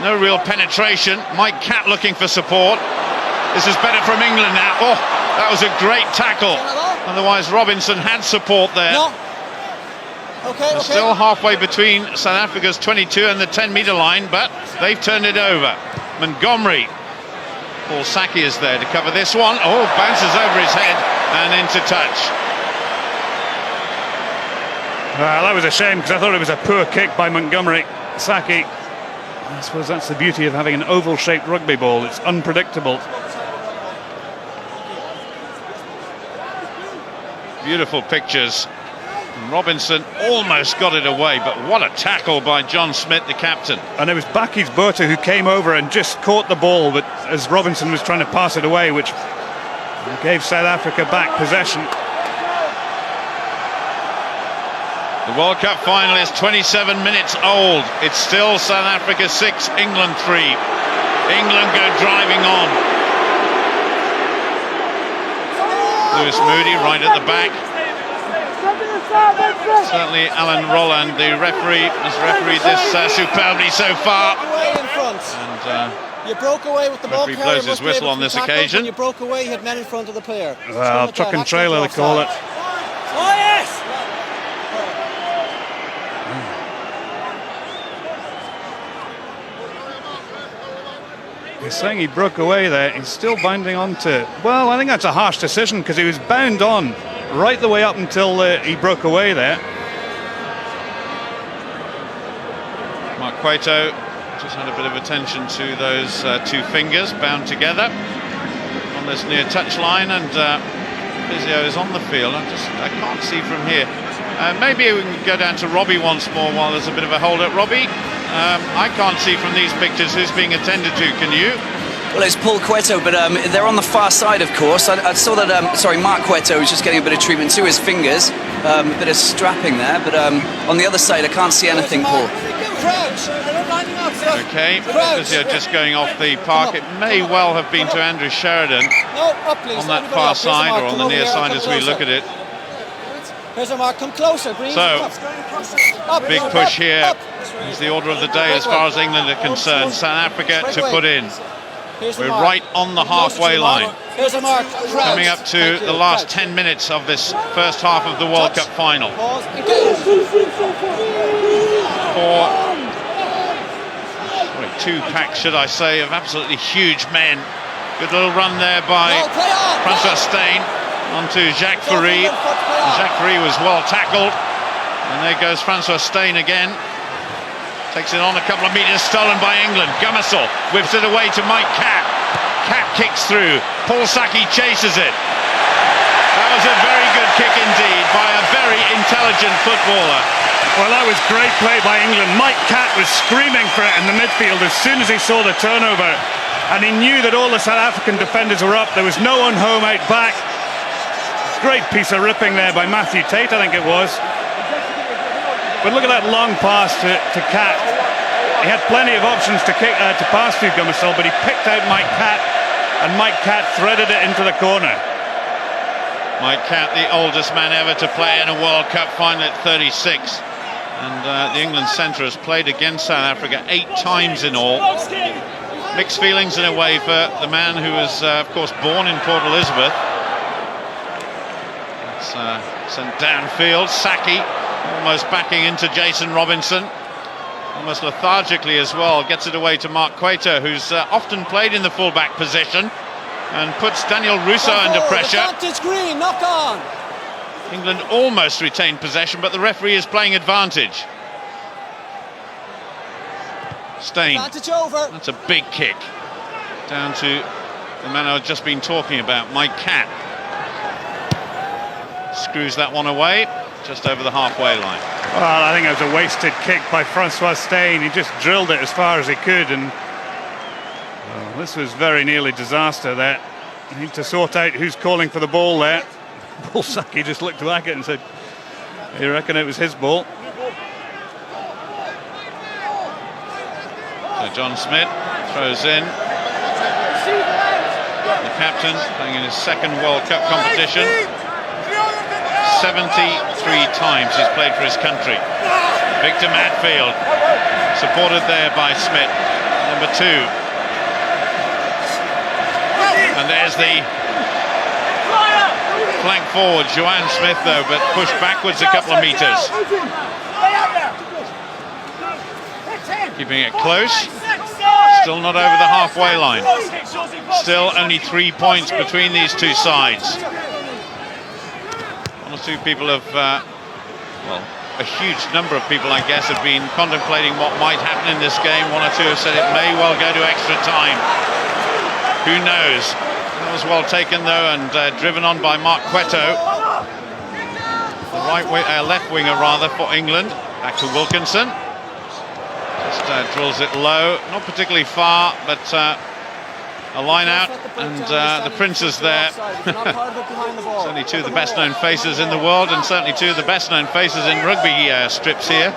Speaker 1: No real penetration. Mike Catt looking for support. This is better from England now. Oh, that was a great tackle. Otherwise, Robinson had support there.
Speaker 5: No. Okay.
Speaker 1: Still halfway between South Africa's 22 and the 10-metre line, but they've turned it over. Montgomery. Paul Saki is there to cover this one. Oh, bounces over his head and into touch.
Speaker 4: Well, that was a shame because I thought it was a poor kick by Montgomery. Saki, I suppose that's the beauty of having an oval-shaped rugby ball. It's unpredictable.
Speaker 1: Beautiful pictures. Robinson almost got it away, but what a tackle by John Smith, the captain.
Speaker 4: And it was Bakis Botha who came over and just caught the ball, but as Robinson was trying to pass it away, which gave South Africa back possession.
Speaker 1: The World Cup final is 27 minutes old. It's still South Africa 6, England 3. England go driving on. Lewis Moody right at the back. Certainly Alan Roland, the referee, has refereed this superbly so far. And
Speaker 5: You broke away with the ball
Speaker 1: Referee
Speaker 5: carrier.
Speaker 1: blows his whistle on this occasion.
Speaker 5: When you broke away, you had men in front of the player.
Speaker 4: Well, truck and trailer, they call it.
Speaker 5: Oh, yes!
Speaker 4: He's saying he broke away there. He's still binding on to... Well, I think that's a harsh decision because he was bound on right the way up until he broke away there.
Speaker 1: Mark Cueto just had a bit of attention to those two fingers bound together on this near touch line, and physio is on the field. I can't see from here. Maybe we can go down to Robbie once more while there's a bit of a hold up. Robbie, I can't see from these pictures who's being attended to. Can you?
Speaker 6: Well, it's Paul Cueto, but they're on the far side, of course. I saw that, Mark Cueto was just getting a bit of treatment to his fingers, a bit of strapping there, but on the other side, I can't see anything, Paul.
Speaker 1: Okay, physio just going off the park. It may well have been to Andrew Sheridan on that far side, or on the near side as we look at it.
Speaker 5: Here's a mark, come closer, Green.
Speaker 1: So, big push here is the order of the day as far as England are concerned. South Africa to put in. We're right on the halfway line.
Speaker 5: Here's a mark.
Speaker 1: Coming up to the last 10 minutes of this first half of the World Cup final. Two packs, should I say, of absolutely huge men. Good little run there by Francois Steyn onto Jacques Ferry. Jacques Ferry was well tackled, and there goes Francois Steyn again. Takes it on a couple of metres, stolen by England. Gummissel whips it away to Mike Catt. Catt kicks through. Paul Saki chases it. That was a very good kick indeed by a very intelligent footballer.
Speaker 4: Well, that was great play by England. Mike Catt was screaming for it in the midfield as soon as he saw the turnover, and he knew that all the South African defenders were up. There was no one home out back. Great piece of ripping there by Matthew Tate, I think it was. But look at that long pass to Catt. He had plenty of options to pass to Gummissel, but he picked out Mike Catt, and Mike Catt threaded it into the corner.
Speaker 1: Mike Catt, the oldest man ever to play in a World Cup final at 36. And the England centre has played against South Africa 8 times in all. Mixed feelings in a way for the man who was, of course, born in Port Elizabeth. It's sent downfield. Saki almost backing into Jason Robinson. Almost lethargically as well. Gets it away to Mark Cueto, who's often played in the fullback position, and puts Daniel Russo under pressure.
Speaker 5: Advantage Green, knock on.
Speaker 1: England almost retained possession, but the referee is playing advantage. Steyn.
Speaker 5: Advantage over.
Speaker 1: That's a big kick. Down to the man I've just been talking about, Mike Catt. Screws that one away, just over the halfway line.
Speaker 4: Well, I think it was a wasted kick by Francois Steyn. He just drilled it as far as he could, and well, this was very nearly disaster there. You need to sort out who's calling for the ball there. Paul Saki just looked back at it and said, "You reckon it was his ball?"
Speaker 1: So John Smith throws in. The captain playing in his second World Cup competition. 73 times he's played for his country. Victor Madfield, supported there by Smith, number 2. And there's the flank forward, Joanne Smith, though, but pushed backwards a couple of metres. Keeping it close. Still not over the halfway line. Still only 3 points between these two sides. One or two people have, well, a huge number of people, I guess, have been contemplating what might happen in this game. One or two have said it may well go to extra time. Who knows? That was well taken, though, and driven on by Mark Cueto. The left winger, rather, for England. Back to Wilkinson. Just drills it low, not particularly far, but a line out, and the Princes there. Certainly two of the best known faces in the world, and certainly two of the best known faces in rugby strips here.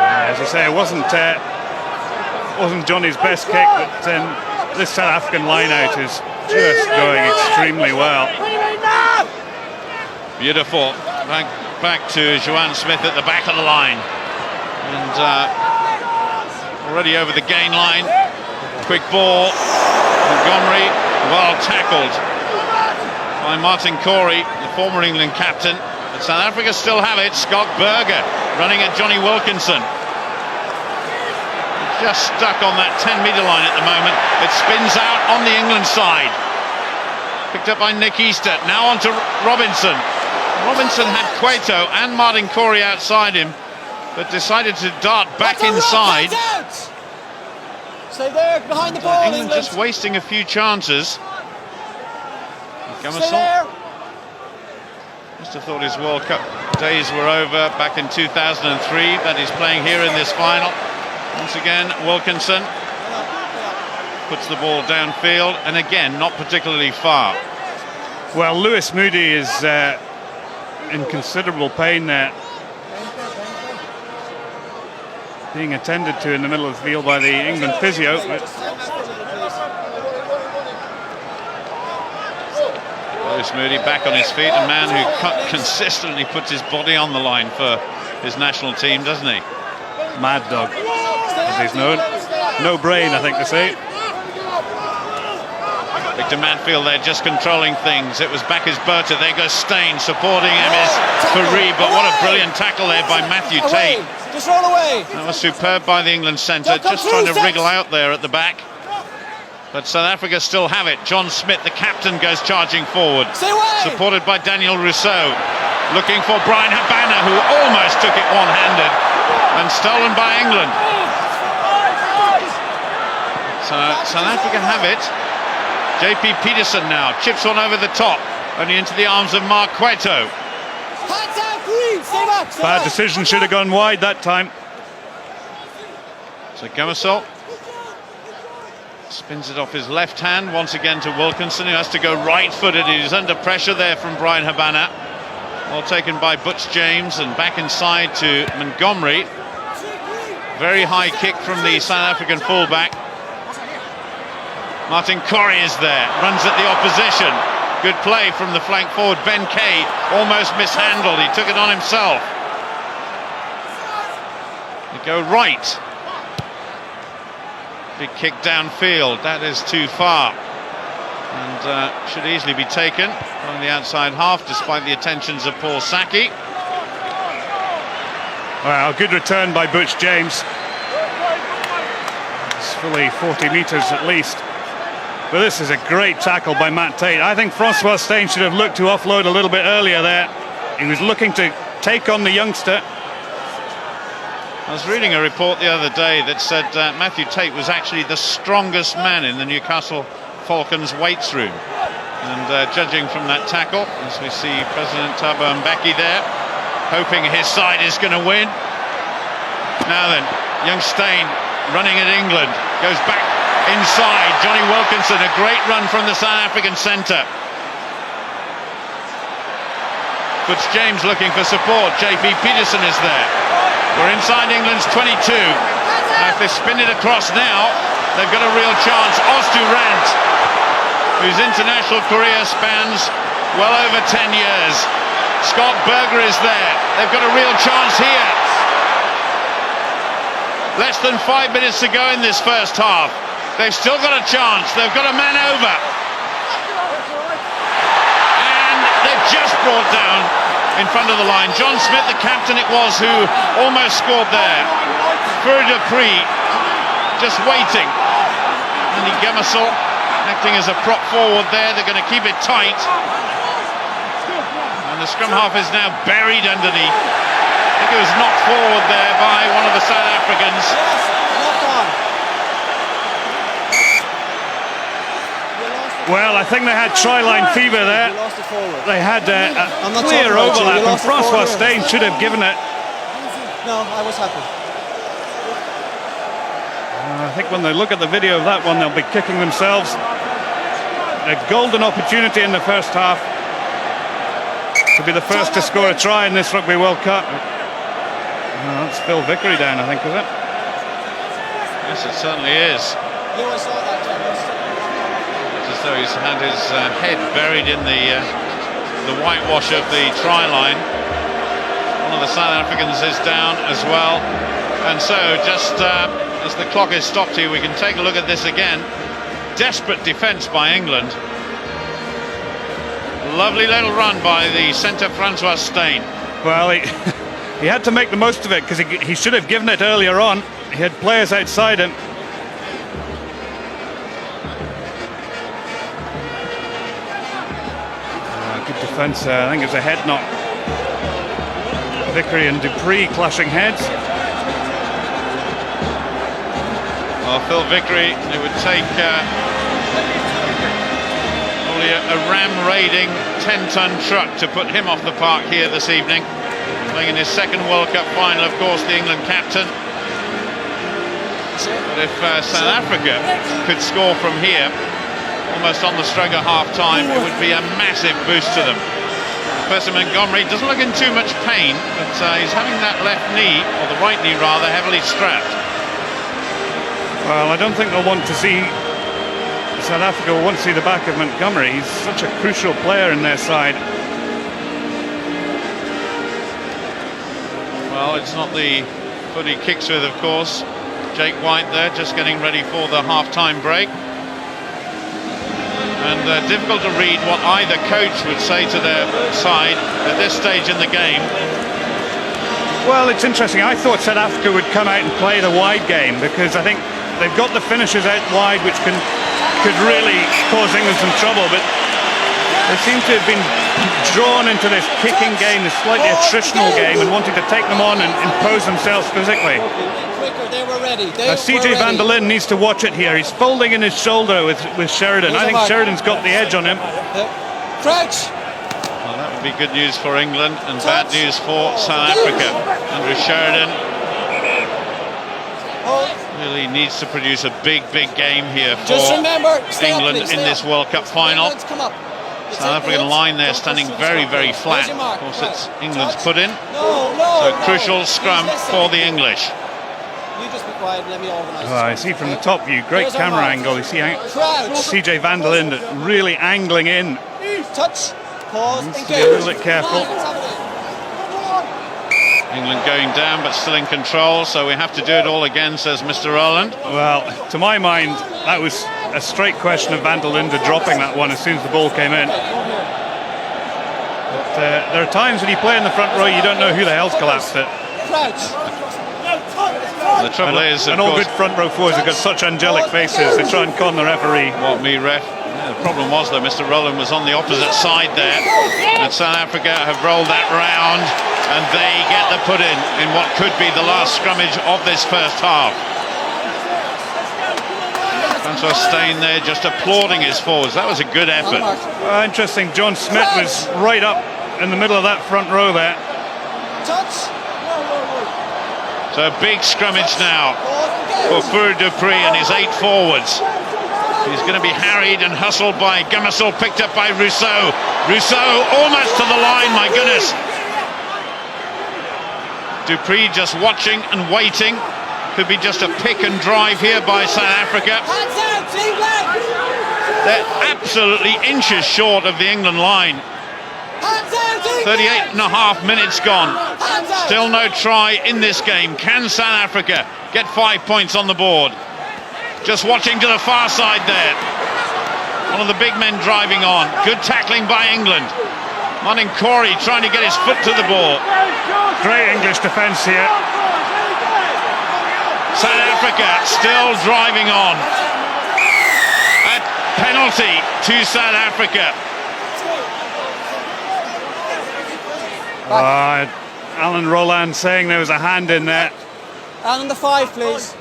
Speaker 4: As you say, it wasn't Johnny's best kick, but this South African line out is just going extremely well.
Speaker 1: Beautiful. Back to Joanne Smith at the back of the line. And already over the gain line. Quick ball. Montgomery, well tackled by Martin Corey, the former England captain. But South Africa still have it. Scott Berger running at Johnny Wilkinson. Just stuck on that 10-metre line at the moment. It spins out on the England side. Picked up by Nick Easter. Now on to Robinson. Robinson had Cueto and Martin Corey outside him, but decided to dart back inside.
Speaker 5: Stay there, behind the ball,
Speaker 1: England just wasting a few chances.
Speaker 5: Stay there.
Speaker 1: Must have thought his World Cup days were over back in 2003, but he's playing here in this final. Once again, Wilkinson puts the ball downfield, and again, not particularly far.
Speaker 4: Well, Lewis Moody is in considerable pain there. Being attended to in the middle of the field by the England physio.
Speaker 1: Lewis Moody back on his feet, a man who consistently puts his body on the line for his national team, doesn't he?
Speaker 4: Mad Dog, as he's known. No brain, I think to say.
Speaker 1: Victor Manfield there just controlling things. It was back as Berta. There goes Steyn. Supporting him is Faree, but what a brilliant tackle there by Matthew Tate.
Speaker 5: Just roll away.
Speaker 1: That was superb by the England centre, just trying to wriggle out there at the back. But South Africa still have it. John Smith, the captain, goes charging forward.
Speaker 5: Stay away. Supported
Speaker 1: by Daniel Rousseau. Looking for Brian Habana, who almost took it one-handed. And stolen by England. So South Africa have it. JP Peterson now chips one over the top, only into the arms of Mark Cueto.
Speaker 4: Bad decision, should have gone wide that time.
Speaker 1: So Gamasol spins it off his left hand once again to Wilkinson, who has to go right-footed. He's under pressure there from Brian Habana. Well taken by Butch James, and back inside to Montgomery. Very high kick from the South African fullback. Martin Corey is there, runs at the opposition. Good play from the flank forward. Ben Kay almost mishandled. He took it on himself. They go right. Big kick downfield. That is too far. And should easily be taken on the outside half, despite the attentions of Paul Saki.
Speaker 4: Well, good return by Butch James. It's fully 40 metres at least. But this is a great tackle by Matt Tate. I think Francois Steyn should have looked to offload a little bit earlier there. He was looking to take on the youngster.
Speaker 1: I was reading a report the other day that said Matthew Tate was actually the strongest man in the Newcastle Falcons weights room. And judging from that tackle, as we see President Thabo Mbeki there, hoping his side is going to win. Now then, young Steyn running at England, goes back inside. Johnny Wilkinson, a great run from the South African centre. Butch James looking for support. JP Peterson is there. We're inside England's 22. Now if they spin it across now, they've got a real chance. Os du Randt, whose international career spans well over 10 years. Scott Berger is there. They've got a real chance here. Less than 5 minutes to go in this first half. They've still got a chance. They've got a man over. And they've just brought down in front of the line. John Smith, the captain it was, who almost scored there. Fur Dupree just waiting. And Gamasol acting as a prop forward there. They're going to keep it tight. And the scrum half is now buried underneath. I think it was knocked forward there by one of the South Africans.
Speaker 4: Well, I think they had try-line fever there. They had a clear overlap, and Francois Steyn should have given it.
Speaker 5: No, I was happy.
Speaker 4: I think when they look at the video of that one, they'll be kicking themselves. A golden opportunity in the first half to be the first to score a try in this Rugby World Cup. That's Phil Vickery down, I think, is it?
Speaker 1: Yes, it certainly is. As though he's had his head buried in the whitewash of the try line. One of the South Africans is down as well, and so just as the clock is stopped here, we can take a look at this again. Desperate defence by England. Lovely little run by the centre Francois Steyn.
Speaker 4: Well, he had to make the most of it, because he should have given it earlier on. He had players outside him. Good defence there. I think it was a head knock. Vickery and Dupree clashing heads.
Speaker 1: Well, Phil Vickery, it would take only a ram-raiding 10-ton truck to put him off the park here this evening. Playing in his second World Cup final, of course, the England captain. But if South Africa could score from here, almost on the stroke of half-time, it would be a massive boost to them. Percy Montgomery doesn't look in too much pain, but he's having that left knee, or the right knee rather, heavily strapped.
Speaker 4: Well, I don't think they'll want to see... South Africa will want to see the back of Montgomery. He's such a crucial player in their side.
Speaker 1: Well, it's not the foot he kicks with, of course. Jake White there, just getting ready for the half-time break. And difficult to read what either coach would say to their side at this stage in the game.
Speaker 4: Well, it's interesting. I thought South Africa would come out and play the wide game, because I think they've got the finishers out wide, which could really cause England some trouble. But they seem to have been drawn into this kicking game, this slightly attritional game, and wanting to take them on and impose themselves physically.
Speaker 5: They were ready.
Speaker 4: CJ van der Linde needs to watch it here. He's folding in his shoulder with Sheridan. I think Sheridan's got the edge on him.
Speaker 5: Crouch.
Speaker 1: Well, that would be good news for England and bad news for South Africa. Andrew Sheridan really needs to produce a big game here for England in this World Cup final. South African line there standing very flat. Of course, it's England's put in. So crucial scrum for the English.
Speaker 5: You just be quiet and let me organise.
Speaker 4: I see from the top view, great camera angle. You see CJ van der Linde really angling in.
Speaker 5: Touch, pause, engage.
Speaker 4: Be a little bit careful.
Speaker 1: England going down but still in control, so we have to do it all again, says Mr. Rowland.
Speaker 4: Well, to my mind, that was a straight question of van der Linde dropping that one as soon as the ball came in. But there are times when you play in the front row, you don't know who the hell's collapsed it.
Speaker 5: Crouch.
Speaker 1: The trouble is, of
Speaker 4: and all
Speaker 1: course,
Speaker 4: good front row forwards have got such angelic faces. They try and con the referee.
Speaker 1: What me ref. Yeah, the problem was though, Mr. Rowland was on the opposite side there, and South Africa have rolled that round, and they get the put in what could be the last scrummage of this first half. Francois Steyn there just applauding his forwards. That was a good effort.
Speaker 4: Interesting. John Smith was right up in the middle of that front row there.
Speaker 5: Touch.
Speaker 1: So a big scrummage now for Fur Dupree and his 8 forwards. He's going to be harried and hustled by Gummersall, picked up by Rousseau. Rousseau almost to the line, my goodness. Dupree just watching and waiting. Could be just a pick and drive here by South Africa. They're absolutely inches short of the England line. 38 and a half minutes gone. Still no try in this game. Can South Africa get 5 points on the board? Just watching to the far side there. One of the big men driving on. Good tackling by England. Martin Corey trying to get his foot to the ball.
Speaker 4: Great English defence here.
Speaker 1: South Africa still driving on. A penalty to South Africa.
Speaker 4: Alan Roland saying there was a hand in there.
Speaker 5: And on the 5, please.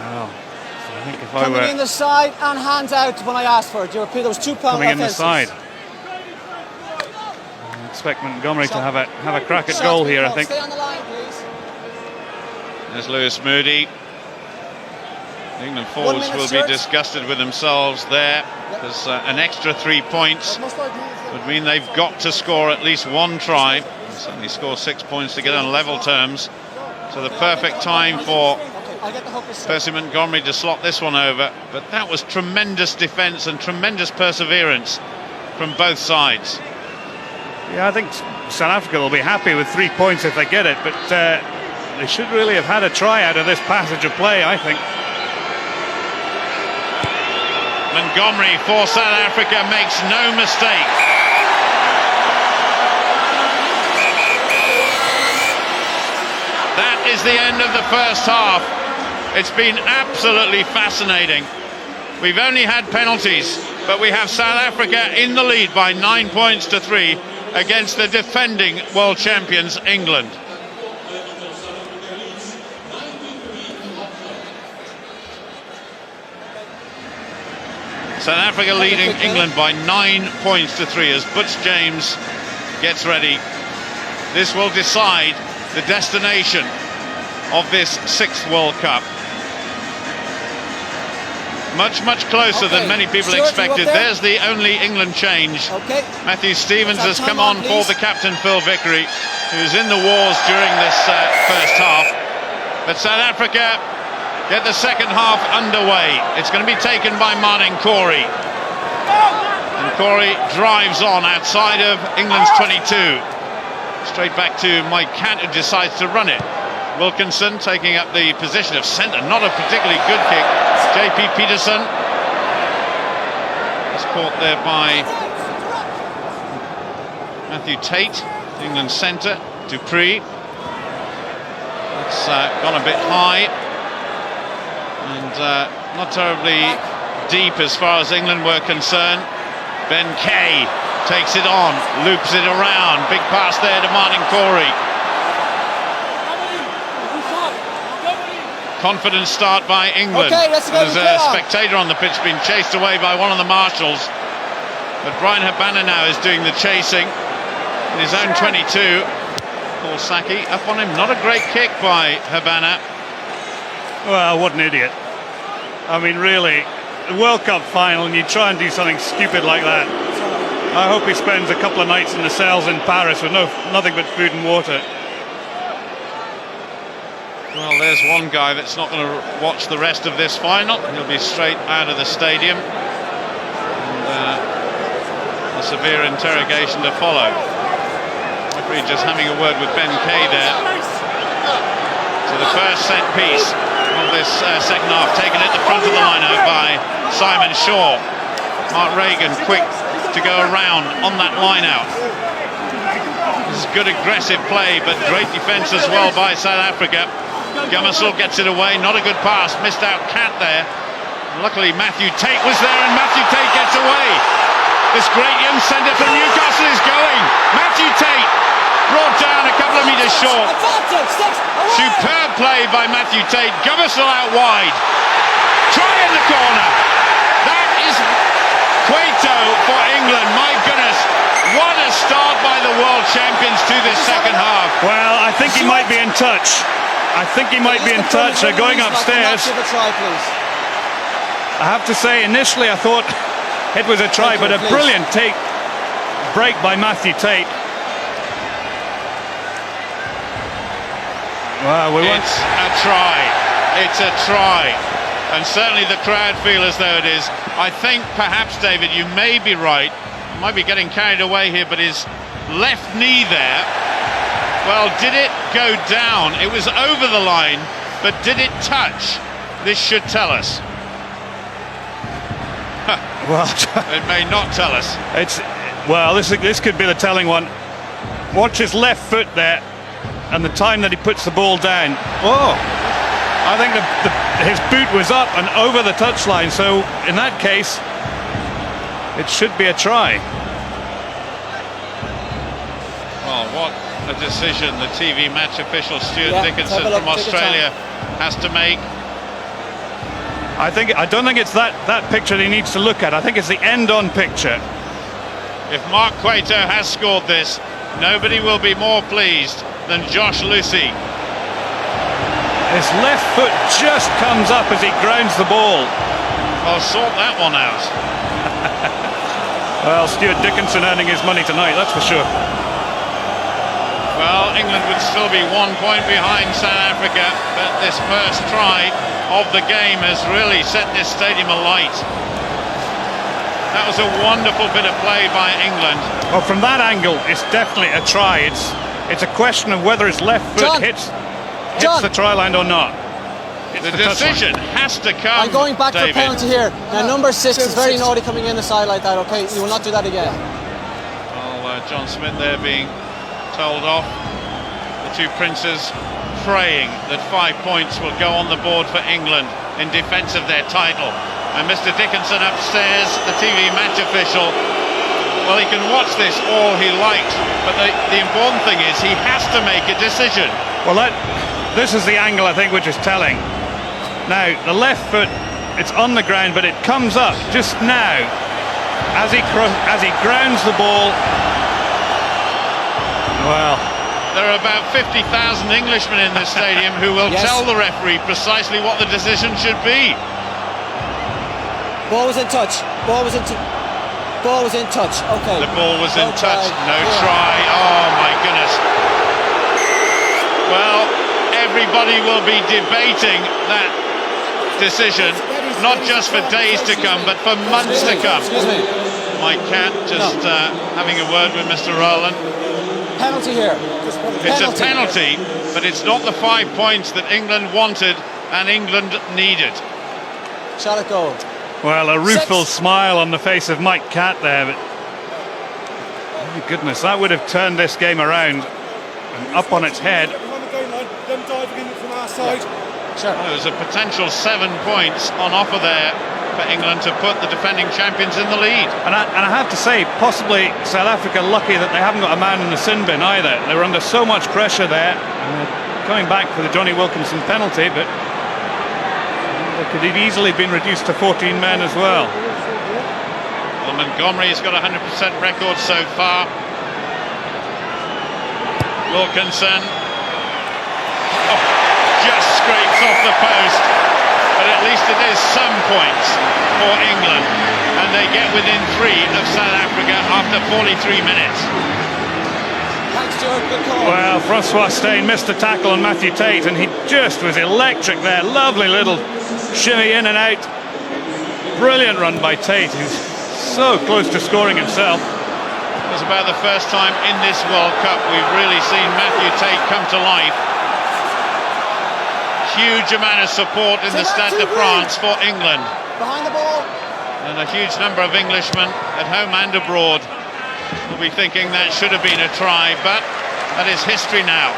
Speaker 4: Oh, I think if
Speaker 5: Coming in the side and hands out when I asked for it. You repeat those 2 pound
Speaker 4: coming in the
Speaker 5: offences.
Speaker 4: side. I expect Montgomery to have a crack at goal here, I think.
Speaker 5: Stay on the line, please.
Speaker 1: There's Lewis Moody. The England forwards will be disgusted with themselves there, because an extra 3 points would mean they've got to score at least 1 try. Certainly score 6 points to get on level terms. So the perfect time for Percy Montgomery to slot this one over. But that was tremendous defence and tremendous perseverance from both sides.
Speaker 4: Yeah, I think South Africa will be happy with 3 points if they get it, but they should really have had a try out of this passage of play, I think.
Speaker 1: Montgomery for South Africa makes no mistake. That is the end of the first half. It's been absolutely fascinating. We've only had penalties, but we have South Africa in the lead by 9 points to 3 against the defending world champions, England. South Africa leading England by 9 points to 3 as Butch James gets ready. This will decide the destination of this 6th World Cup. Much closer than many people expected. There's the only England change. Matthew Stevens has come on for the captain, Phil Vickery, who's in the wars during this first half. But South Africa get the second half underway. It's going to be taken by Martin Corey. And Corey drives on outside of England's 22. Straight back to Mike Cant, who decides to run it. Wilkinson taking up the position of centre. Not a particularly good kick. JP Peterson is caught there by Matthew Tate, England centre. Dupree. That's gone a bit high. And not terribly deep as far as England were concerned. Ben Kay takes it on, loops it around. Big pass there to Martin Corey. Confident start by England. There's a spectator on the pitch being chased away by one of the marshals. But Brian Habana now is doing the chasing in his own 22. Paul Saki up on him. Not a great kick by Habana.
Speaker 4: Well, what an idiot. I mean, really, the World Cup final and you try and do something stupid like that. I hope he spends a couple of nights in the cells in Paris with nothing but food and water.
Speaker 1: Well, there's one guy that's not going to watch the rest of this final. He'll be straight out of the stadium. And a severe interrogation to follow. Referee just having a word with Ben Kay there. So the first set piece of this second half taken at the front of the line-out by Simon Shaw. Mark Reagan quick to go around on that line-out. This is good aggressive play, but great defence as well by South Africa. Gummersall gets it away, not a good pass, missed out Cat there. Luckily Matthew Tate was there and Matthew Tate gets away. This great young centre from Newcastle is going. Matthew Tate brought down a couple of metres short. Superb play by Matthew Tate. Gummersall out wide. Try in the corner. That is Cueto for England. My goodness, what a start by the world champions to this second half.
Speaker 4: Well, I think he might be in touch. I think he might be in touch. They're going upstairs. I have to say, initially I thought it was a try, but a brilliant break by Matthew Tate. Well,
Speaker 1: it's a try. It's a try. And certainly the crowd feel as though it is. I think perhaps, David, you may be right. I might be getting carried away here, but his left knee there, well, did it go down? It was over the line, but did it touch? This should tell us.
Speaker 4: Well,
Speaker 1: it may not tell us.
Speaker 4: This could be the telling one. Watch his left foot there, and the time that he puts the ball down. Oh, I think his boot was up and over the touchline. So in that case, it should be a try.
Speaker 1: Well, what a decision the TV match official Stuart Dickinson from Australia has to make.
Speaker 4: I don't think it's that picture he needs to look at. I think it's the end-on picture.
Speaker 1: If Mark Cueto has scored this, nobody will be more pleased than Josh Lucy.
Speaker 4: His left foot just comes up as he grounds the ball.
Speaker 1: I'll sort that one out.
Speaker 4: Well, Stuart Dickinson earning his money tonight, that's for sure.
Speaker 1: Well, England would still be 1 point behind South Africa, but this first try of the game has really set this stadium alight. That was a wonderful bit of play by England.
Speaker 4: Well, from that angle, it's definitely a try. It's a question of whether his left foot hits hits
Speaker 5: John.
Speaker 4: the try line or not.
Speaker 1: The decision has to come.
Speaker 5: I'm going back
Speaker 1: David.
Speaker 5: for penalty here. Now, number 6 is very naughty coming in the side like that, okay? You will not do that again.
Speaker 1: Well, John Smith there being told off. The two princes praying that 5 points will go on the board for England in defence of their title. And Mr. Dickinson upstairs, the TV match official, well, he can watch this all he likes, but the important thing is he has to make a decision.
Speaker 4: Well, this is the angle, I think, which is telling. Now, the left foot, it's on the ground, but it comes up just now as he grounds the ball. Well,
Speaker 1: there are about 50,000 Englishmen in this stadium who will
Speaker 5: Yes.
Speaker 1: tell the referee precisely what the decision should be.
Speaker 5: Ball was in touch. Ball was in touch. Okay.
Speaker 1: The ball was in
Speaker 5: No
Speaker 1: touch,
Speaker 5: try.
Speaker 1: no
Speaker 5: Yeah.
Speaker 1: try. Oh my goodness. Well, everybody will be debating that decision, not just for days to come, but for months to come.
Speaker 5: Excuse me.
Speaker 1: Mike Cat just having a word with Mr. Rowland.
Speaker 5: Penalty here.
Speaker 1: It's a penalty, but it's not the 5 points that England wanted and England needed.
Speaker 5: Shall it go?
Speaker 4: well, a rueful
Speaker 5: 6.
Speaker 4: smile on the face of Mike Cat there, but oh my goodness, that would have turned this game around and up on its head.
Speaker 5: Sure.
Speaker 1: There was a potential 7 points on offer there for England to put the defending champions in the lead.
Speaker 4: And I have to say, possibly South Africa lucky that they haven't got a man in the sin bin either. They were under so much pressure there, and they're coming back for the Johnny Wilkinson penalty, but they could have easily been reduced to 14 men as well.
Speaker 1: Well, Montgomery's got a 100% record so far. Wilkinson, just scrapes off the post, but at least it is some points for England, and they get within 3 of South Africa after 43 minutes.
Speaker 5: Thanks, Stuart. Good call.
Speaker 4: Well, Francois Steyn missed the tackle on Matthew Tate, and he just was electric there. Lovely little shimmy in and out. Brilliant run by Tate, who's so close to scoring himself.
Speaker 1: It was about the first time in this World Cup we've really seen Matthew Tate come to life. Huge amount of support in the Stade de France for England,
Speaker 5: Behind the ball.
Speaker 1: and a huge number of Englishmen at home and abroad will be thinking that should have been a try, but that is history now.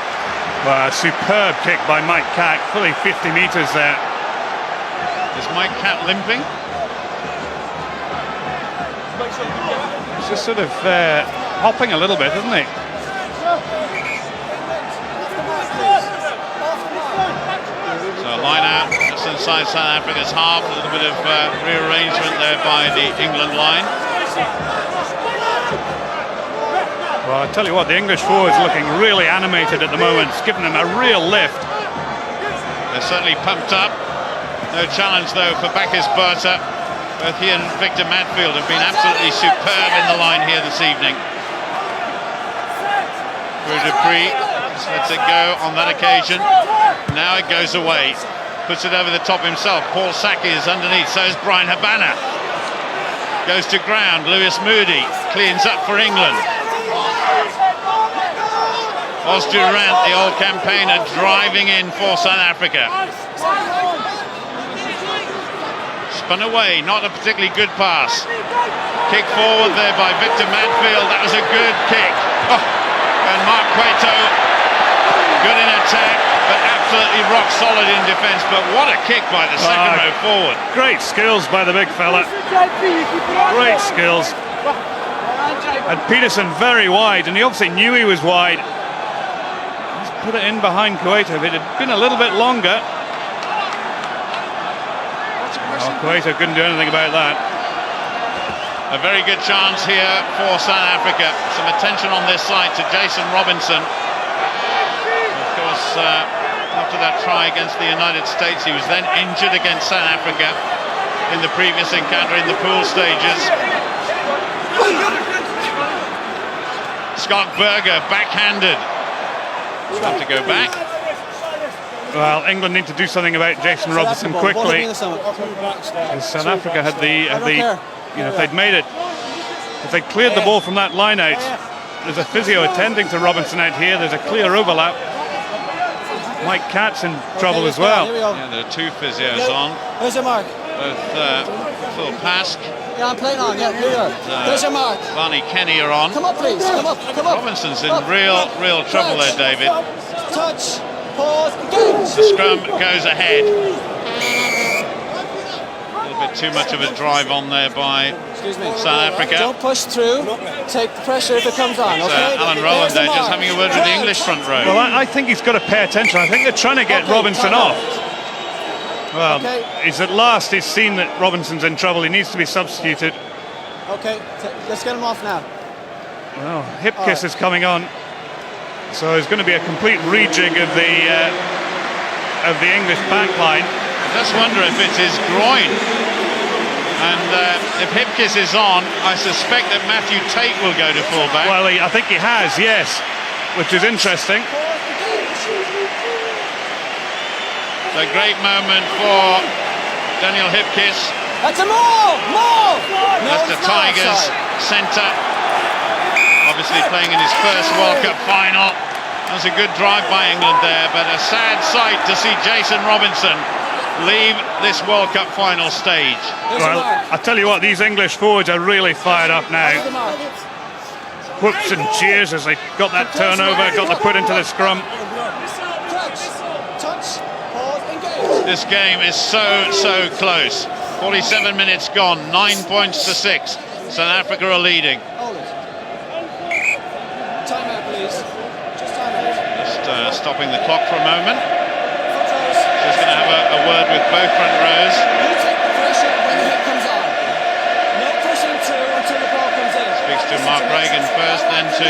Speaker 4: Well, a superb kick by Mike Cat, fully 50 metres there.
Speaker 1: Is Mike Cat limping?
Speaker 4: He's just sort of hopping a little bit, isn't he?
Speaker 1: So line out just inside South Africa's half, a little bit of rearrangement there by the England line.
Speaker 4: Well, I tell you what, the English forwards looking really animated at the moment. It's given them a real lift.
Speaker 1: They're certainly pumped up. No challenge though for Bakis Berta. Both he and Victor Matfield have been absolutely superb in the line here this evening. Drew Dupree lets it go on that occasion. Now it goes away. Puts it over the top himself. Paul Saki is underneath. So is Brian Habana. Goes to ground. Lewis Moody cleans up for England. Os Durant, the old campaigner, driving in for South Africa. Spun away, not a particularly good pass. Kick forward there by Victor Matfield. That was a good kick. And Mark Cueto, good in attack, but absolutely rock solid in defence. But what a kick by the second row forward.
Speaker 4: Great skills by the big fella. Great skills. And Peterson very wide, and he obviously knew he was wide. He's put it in behind Cueto. If it had been a little bit longer, Cueto couldn't do anything about that.
Speaker 1: A very good chance here for South Africa. Some attention on this side to Jason Robinson. Of course, after that try against the United States, he was then injured against South Africa in the previous encounter in the pool stages. Scott Berger, backhanded. Have to go back.
Speaker 4: Well, England need to do something about Jason Robinson quickly. Because South Africa had if they'd made it, if they'd cleared the ball from that line out, there's a physio attending to Robinson out here, there's a clear overlap. Mike Catt's in trouble
Speaker 5: Okay,
Speaker 4: as well.
Speaker 5: Here we go.
Speaker 1: Yeah, there are two physios on,
Speaker 5: There's your mark.
Speaker 1: both Phil Pask,
Speaker 5: Yeah, I'm playing on. Yeah, here you go. There's your mark.
Speaker 1: Barney Kenny are on.
Speaker 5: Come up, please. Come up. Come up.
Speaker 1: Robinson's in
Speaker 5: Up.
Speaker 1: real trouble there, David.
Speaker 5: Touch. Pause. Engage.
Speaker 1: The scrum goes ahead. A little bit too much of a drive on there by
Speaker 5: Excuse me.
Speaker 1: South Africa.
Speaker 5: Don't push through. Take the pressure if it comes on.
Speaker 1: So
Speaker 5: Okay.
Speaker 1: Alan Rowland
Speaker 5: There's the
Speaker 1: there just
Speaker 5: mark.
Speaker 1: having a word with the English front row.
Speaker 4: Well, I think he's got to pay attention. I think they're trying to get
Speaker 5: Okay,
Speaker 4: Robinson
Speaker 5: time
Speaker 4: off.
Speaker 5: out.
Speaker 4: Well,
Speaker 5: Okay.
Speaker 4: he's seen that Robinson's in trouble. He needs to be substituted.
Speaker 5: Okay. Let's get him off now.
Speaker 4: Well, hip kiss is coming on, so there's going to be a complete rejig of the English backline.
Speaker 1: I just wonder if it's his groin. And if Hipkiss is on, I suspect that Matthew Tate will go to fullback.
Speaker 4: Well, I think he has, yes, which is interesting.
Speaker 1: So great moment for Daniel Hipkiss.
Speaker 5: That's a move! Move! No,
Speaker 1: That's the
Speaker 5: it's not
Speaker 1: Tigers
Speaker 5: offside.
Speaker 1: centre. Obviously playing in his first World Cup final. That was a good drive by England there, but a sad sight to see Jason Robinson leave this World Cup final stage.
Speaker 5: There's your
Speaker 4: Well,
Speaker 5: mark.
Speaker 4: I tell you what, these English forwards are really fired up
Speaker 5: There's the
Speaker 4: now.
Speaker 5: mark.
Speaker 4: Whoops and cheers as they got that turnover, got the put into the scrum.
Speaker 5: Touch. Pause. Engage.
Speaker 1: This game is so close. 47 minutes gone, 9 points to 6. South Africa are leading.
Speaker 5: Hold it. Time out, please. Just time out.
Speaker 1: Just stopping the clock for a moment.
Speaker 5: Foot rows.
Speaker 1: Just going to have a word with both front rows.
Speaker 5: You take the pressure when the hit comes on. No pushing through until the ball comes in.
Speaker 1: Speaks to Mark Reagan first, then to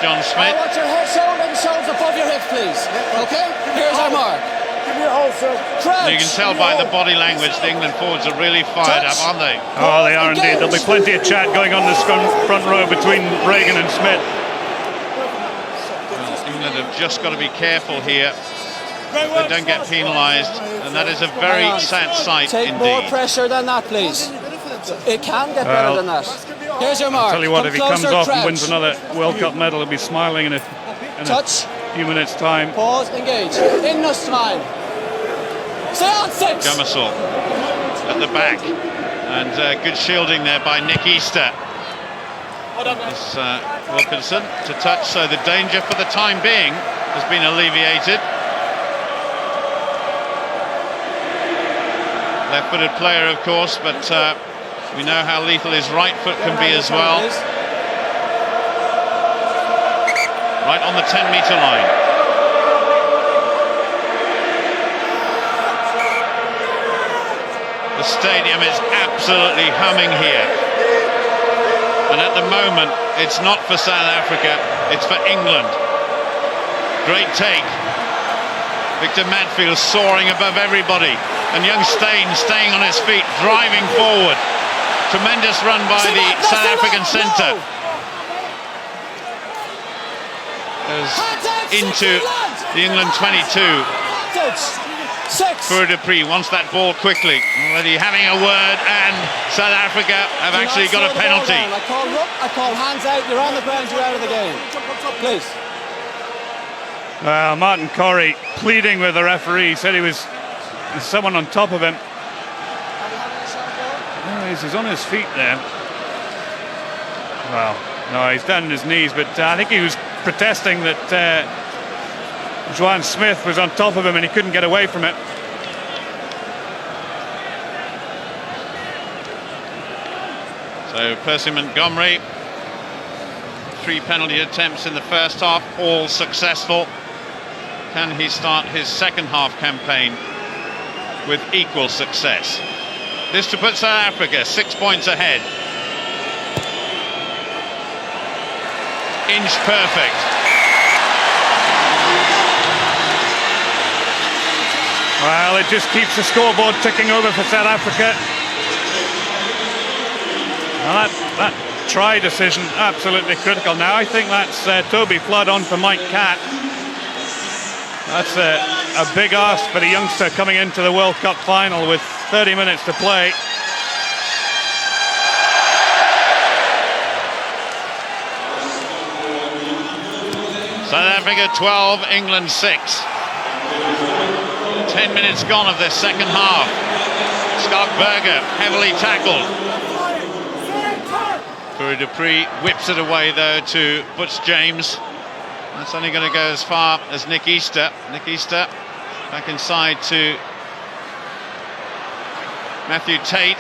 Speaker 1: John Smith.
Speaker 5: I want your head, shoulder and shoulders above your hips, please. Okay? Here's our mark. Crouch.
Speaker 1: You can tell by the body language the England forwards are really fired up, aren't they?
Speaker 4: Oh, they are indeed. There'll be plenty of chat going on the front row between Reagan and Smith.
Speaker 1: Well, England have just got to be careful here. They don't get penalised, and that is a very sad sight
Speaker 5: Take more
Speaker 1: indeed.
Speaker 5: pressure than that, please. It can get better than that. Here's your mark.
Speaker 4: Tell you what,
Speaker 5: Come
Speaker 4: if he comes
Speaker 5: closer,
Speaker 4: off
Speaker 5: crouch.
Speaker 4: and wins another World Cup medal, he'll be smiling in a
Speaker 5: Touch.
Speaker 4: few minutes' time.
Speaker 5: Pause. Engage. In the smile. Stay on 6.
Speaker 1: Gummersall at the back, and good shielding there by Nick Easter. It's Wilkinson to touch, so the danger for the time being has been alleviated. Left-footed player, of course, but we know how lethal his right foot can be as well. Right on the 10-metre line. The stadium is absolutely humming here. And at the moment, it's not for South Africa, it's for England. Great take. Victor Matfield soaring above everybody. And young Steyn staying on his feet, driving forward. Tremendous run by the South African centre. Goes into the England 22.
Speaker 5: 6.
Speaker 1: Pour Dupree wants that ball quickly. Already having a word, and South Africa have actually got a penalty.
Speaker 5: I call hands out. You're on the ground. You're out of the game. Please.
Speaker 4: Martin Corey pleading with the referee, said he was there's someone on top of him. Oh, he's on his feet there. Well, no, he's down on his knees, but I think he was protesting that Joanne Smith was on top of him and he couldn't get away from it.
Speaker 1: So Percy Montgomery, 3 penalty attempts in the first half, all successful. Can he start his second half campaign with equal success? This to put South Africa 6 points ahead. Inch perfect.
Speaker 4: Well, it just keeps the scoreboard ticking over for South Africa. Well, that try decision, absolutely critical. Now I think that's Toby Flood on for Mike Catt. That's a big ask for the youngster coming into the World Cup final with 30 minutes to play.
Speaker 1: South Africa 12, England 6. 10 minutes gone of this second half. Scott Berger heavily tackled. Curry Dupree whips it away though to Butch James. That's only going to go as far as Nick Easter. Nick Easter back inside to Matthew Tate.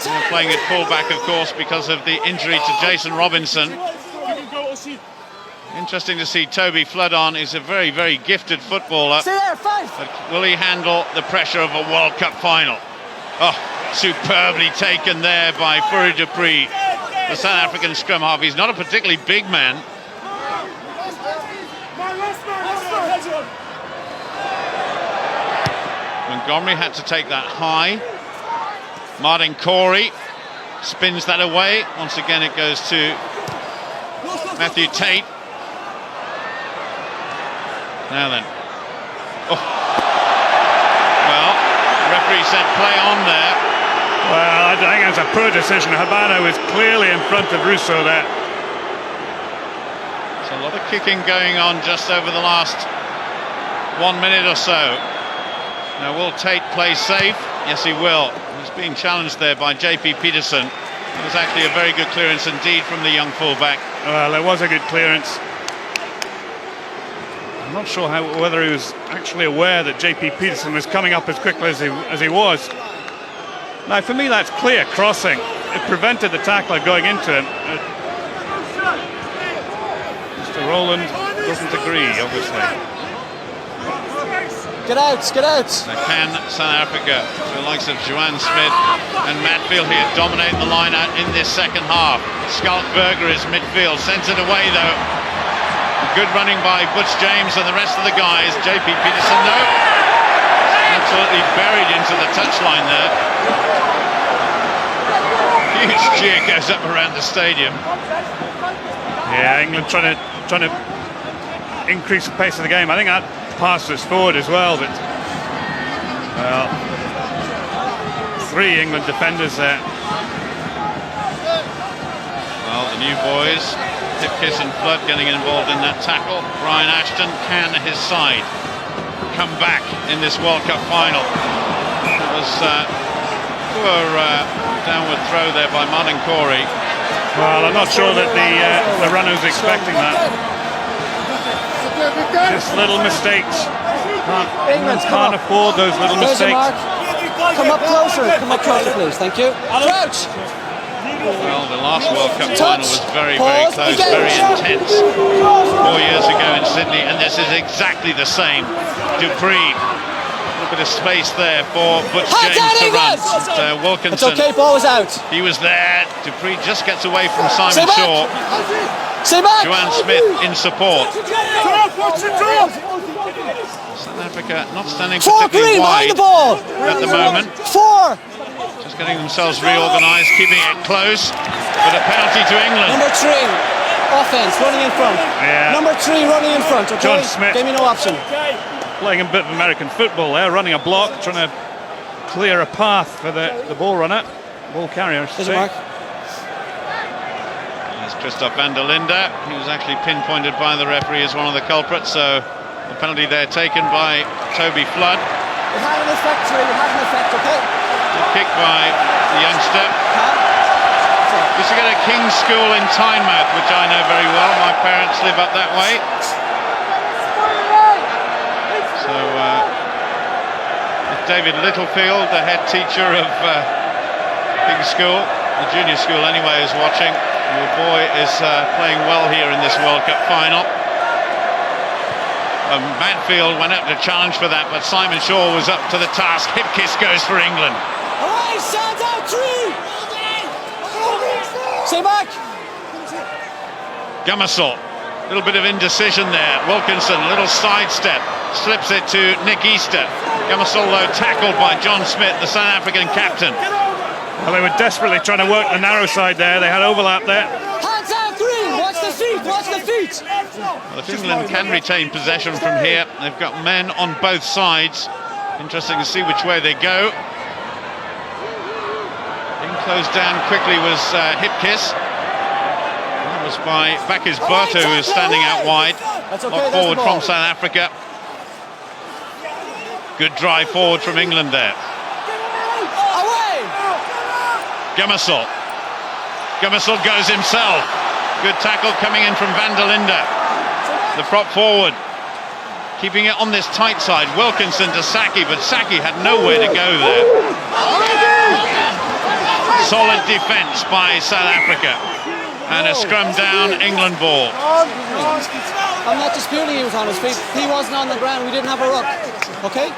Speaker 1: They're playing at fullback, of course, because of the injury to Jason Robinson. Interesting to see Toby Flood on. He's a very, very gifted footballer. But will he handle the pressure of a World Cup final? Oh, superbly taken there by Curry Dupree, the South African scrum half. He's not a particularly big man. Montgomery had to take that high. Martin Corey spins that away. Once again it goes to Matthew Tate. Now then. Oh. Well, the referee said play on there.
Speaker 4: Well, I think it was a poor decision. Habana was clearly in front of Russo there.
Speaker 1: There's a lot of kicking going on just over the last 1 minute or so. Now will Tate play safe? Yes, he will. He's being challenged there by JP Peterson. It was actually a very good clearance indeed from the young fullback.
Speaker 4: Well, it was a good clearance. I'm not sure whether he was actually aware that JP Peterson was coming up as quickly as he was. Now, for me, that's clear crossing. It prevented the tackler going into him. Mr. Rowland doesn't agree, obviously.
Speaker 5: Get out, get out.
Speaker 1: Now can South Africa, the likes of Joanne Smith and Matfield here, dominate the line out in this second half? Schalk Berger is midfield, sends it away though. Good running by Butch James and the rest of the guys. JP Peterson, no. Absolutely buried into the touchline there. Huge cheer goes up around the stadium.
Speaker 4: Yeah, England trying to increase the pace of the game. I think that pass was forward as well, but well, 3 England defenders there.
Speaker 1: Well, the new boys, Hipkiss and Flood getting involved in that tackle. Brian Ashton, can his side come back in this World Cup final? That was poor downward throw there by Martin Corey.
Speaker 4: Well, I'm not sure that the runner was expecting that. Just little mistakes. Can't afford those little mistakes.
Speaker 5: Come up closer, please. Thank you. Crouch.
Speaker 1: Well, the last World Cup final was very, very close, very intense 4 years ago in Sydney, and this is exactly the same. Dupree, a little bit of space there for Butch James to run. Wilkinson,
Speaker 5: it's okay, ball was out.
Speaker 1: he was there. Dupree just gets away from Simon Shaw.
Speaker 5: Stay back.
Speaker 1: Joanne Smith in support. South Africa not standing particularly wide at the moment.
Speaker 5: 4.
Speaker 1: Just getting themselves reorganised, keeping it close. But a penalty to England.
Speaker 5: Number 3, offence, running in front.
Speaker 4: Yeah.
Speaker 5: Number 3, running in front. Okay.
Speaker 4: John Smith.
Speaker 5: Gave me no option.
Speaker 4: Playing a bit of American football there, running a block, trying to clear a path for the ball runner, ball carrier.
Speaker 5: There's a mark.
Speaker 1: Christoph van der Linde. He was actually pinpointed by the referee as one of the culprits, so the penalty there taken by Toby Flood.
Speaker 5: It had an effect, Ray. It had an effect, okay?
Speaker 1: Good kick by the youngster. Used to go to King's School in Tynemouth, which I know very well. My parents live up that way. So if David Littlefield, the head teacher of King's School, the junior school anyway, is watching, your boy is playing well here in this World Cup final. Matfield went up to challenge for that, but Simon Shaw was up to the task. Hipkiss goes for England.
Speaker 5: Away, stand out, 3. Stay back.
Speaker 1: Gummersall, a little bit of indecision there. Wilkinson, a little sidestep, slips it to Nick Easter. Gummersall, though, tackled by John Smith, the South African captain.
Speaker 4: Well, they were desperately trying to work the narrow side there. They had overlap there.
Speaker 5: Hands out, 3. Watch the feet, watch the feet.
Speaker 1: Well, if England can retain possession from here, they've got men on both sides. Interesting to see which way they go. Being closed down quickly was Hipkiss. That was by Bakis Botto, who was standing out wide. Lock forward from South Africa. Good drive forward from England there.
Speaker 5: Away!
Speaker 1: Gummersall. Gummersall goes himself. Good tackle coming in from Van der Linde. The prop forward. Keeping it on this tight side. Wilkinson to Saki, but Saki had nowhere to go there. Solid defence by South Africa. And a scrum down, England ball.
Speaker 5: I'm not disputing he was on his feet. He wasn't on the ground. We didn't have a ruck. Okay?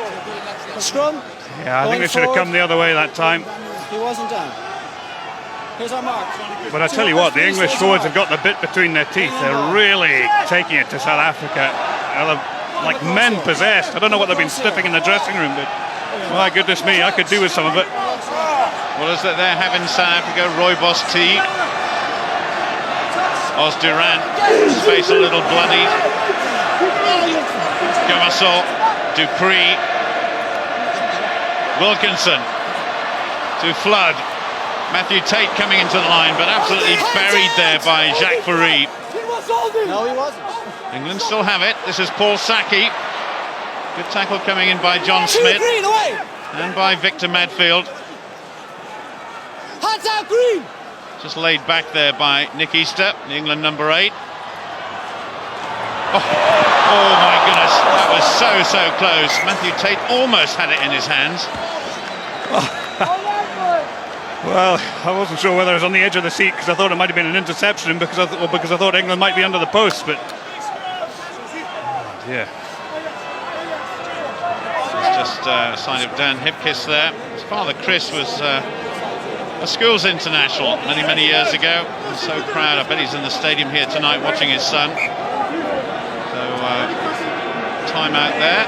Speaker 5: A scrum.
Speaker 4: Yeah, I think they should have come the other way that time.
Speaker 5: He wasn't down. Here's our mark.
Speaker 4: But I tell you what, the English forwards have got the bit between their teeth. They're really taking it to South Africa. They're like men possessed. I don't know what they've been sniffing in the dressing room, but my goodness me, I could do with some of it.
Speaker 1: What is that they're having South Africa? Rooibos tea. Os Durant, his face a little bloodied. Gummersall, Dupree. Wilkinson to Flood. Matthew Tate coming into the line, but absolutely buried there by Jacques Farid.
Speaker 5: No, he wasn't.
Speaker 1: England still have it. This is Paul Saki. Good tackle coming in by John Smith
Speaker 5: Green, away!
Speaker 1: and by Victor Medfield.
Speaker 5: Hands out, Green!
Speaker 1: Just laid back there by Nick Easter, the England number 8. Oh my goodness, that was so close. Matthew Tate almost had it in his hands.
Speaker 4: Well, I wasn't sure whether I was on the edge of the seat because I thought it might have been an interception because I thought England might be under the post, but yeah.
Speaker 1: It's just a sign of Dan Hipkiss there. His father Chris was a schools international many years ago. I'm so proud. I bet he's in the stadium here tonight watching his son. So time out there.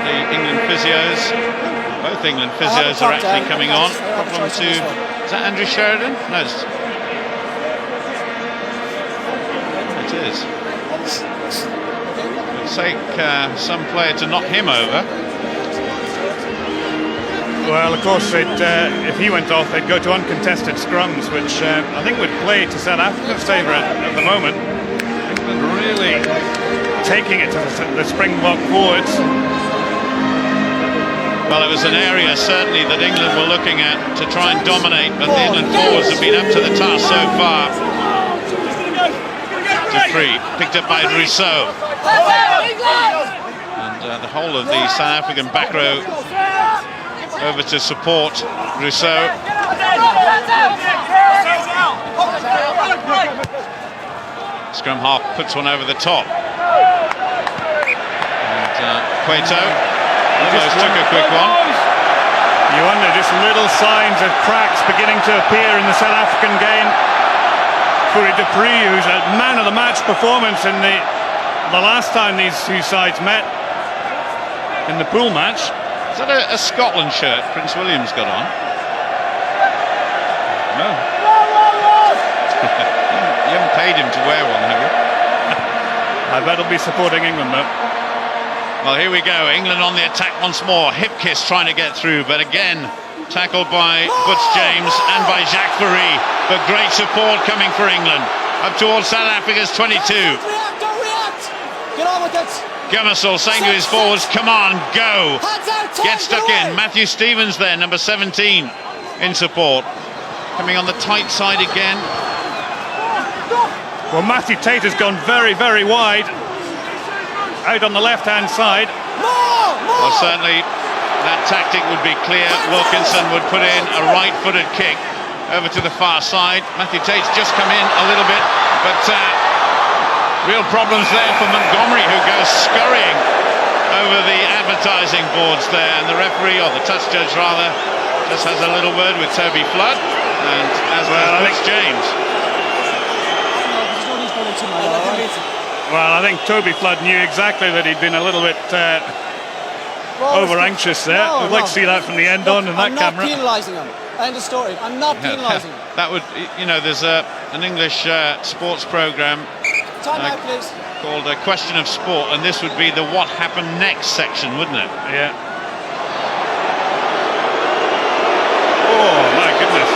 Speaker 1: The England physios. Both England physios are actually coming on. Problem to... Is that Andrew Sheridan? No, it is. It would take some player to knock him over.
Speaker 4: Well, of course, if he went off, they'd go to uncontested scrums, which I think would play to South Africa's favour at the moment. England really taking it to the Springbok forwards.
Speaker 1: Well, it was an area certainly that England were looking at to try and dominate, but the England forwards have been up to the task so far. Dupree, picked up by Rousseau. And the whole of the South African back row over to support Rousseau. Scrum half puts one over the top. And Cueto almost took a quick one.
Speaker 4: You wonder, just little signs of cracks beginning to appear in the South African game. Fourie Dupree, who's a man of the match performance in the last time these two sides met in the pool match.
Speaker 1: Is that a Scotland shirt Prince William's got on? No. You haven't paid him to wear one, have you?
Speaker 4: I bet he'll be supporting England though.
Speaker 1: Well, here we go. England on the attack once more. Hipkiss trying to get through, but again tackled by Butch James and by Jacques Farid. But great support coming for England. Up towards South Africa's 22.
Speaker 5: Don't react! Get on with it!
Speaker 1: Gummersall saying to his forwards, come on, go.
Speaker 5: Hands out,
Speaker 1: Get stuck in. Matthew Stevens there, number 17, in support. Coming on the tight side again.
Speaker 4: Well, Matthew Tate has gone very wide. Out on the left-hand side.
Speaker 1: Well, certainly that tactic would be clear. Wilkinson would put in a right-footed kick over to the far side. Matthew Tate's just come in a little bit, but real problems there for Montgomery, who goes scurrying over the advertising boards there, and the referee, or the touch judge rather, just has a little word with Toby Flood, and as well Alex James.
Speaker 4: Well, I think Toby Flood knew exactly that he'd been a little bit over-anxious there. We'd like to see that from the end on in that camera.
Speaker 5: I'm not penalising him. End of story. I'm not penalising him.
Speaker 1: That would, you know, there's an English sports programme called A Question of Sport, and this would be the What Happened Next section, wouldn't it?
Speaker 4: Yeah. Oh, my goodness.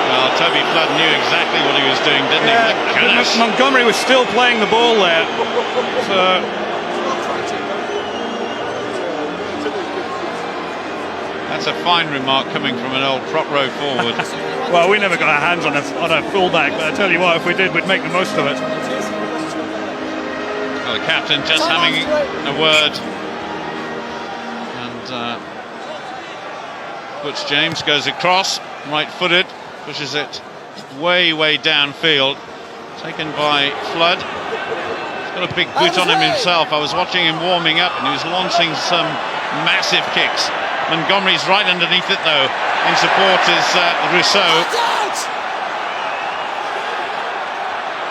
Speaker 1: Well, Toby Flood knew exactly what he was doing, didn't he? My goodness.
Speaker 4: Montgomery was still playing the ball there. So
Speaker 1: that's a fine remark coming from an old prop row forward.
Speaker 4: well, we never got our hands on a fullback, but I tell you what, if we did, we'd make the most of it.
Speaker 1: Well, the captain just having a word. And Butch James goes across, right-footed, pushes it way downfield. Taken by Flood. He's got a big boot on him himself. I was watching him warming up and he was launching some massive kicks. Montgomery's right underneath it though. In support is Rousseau.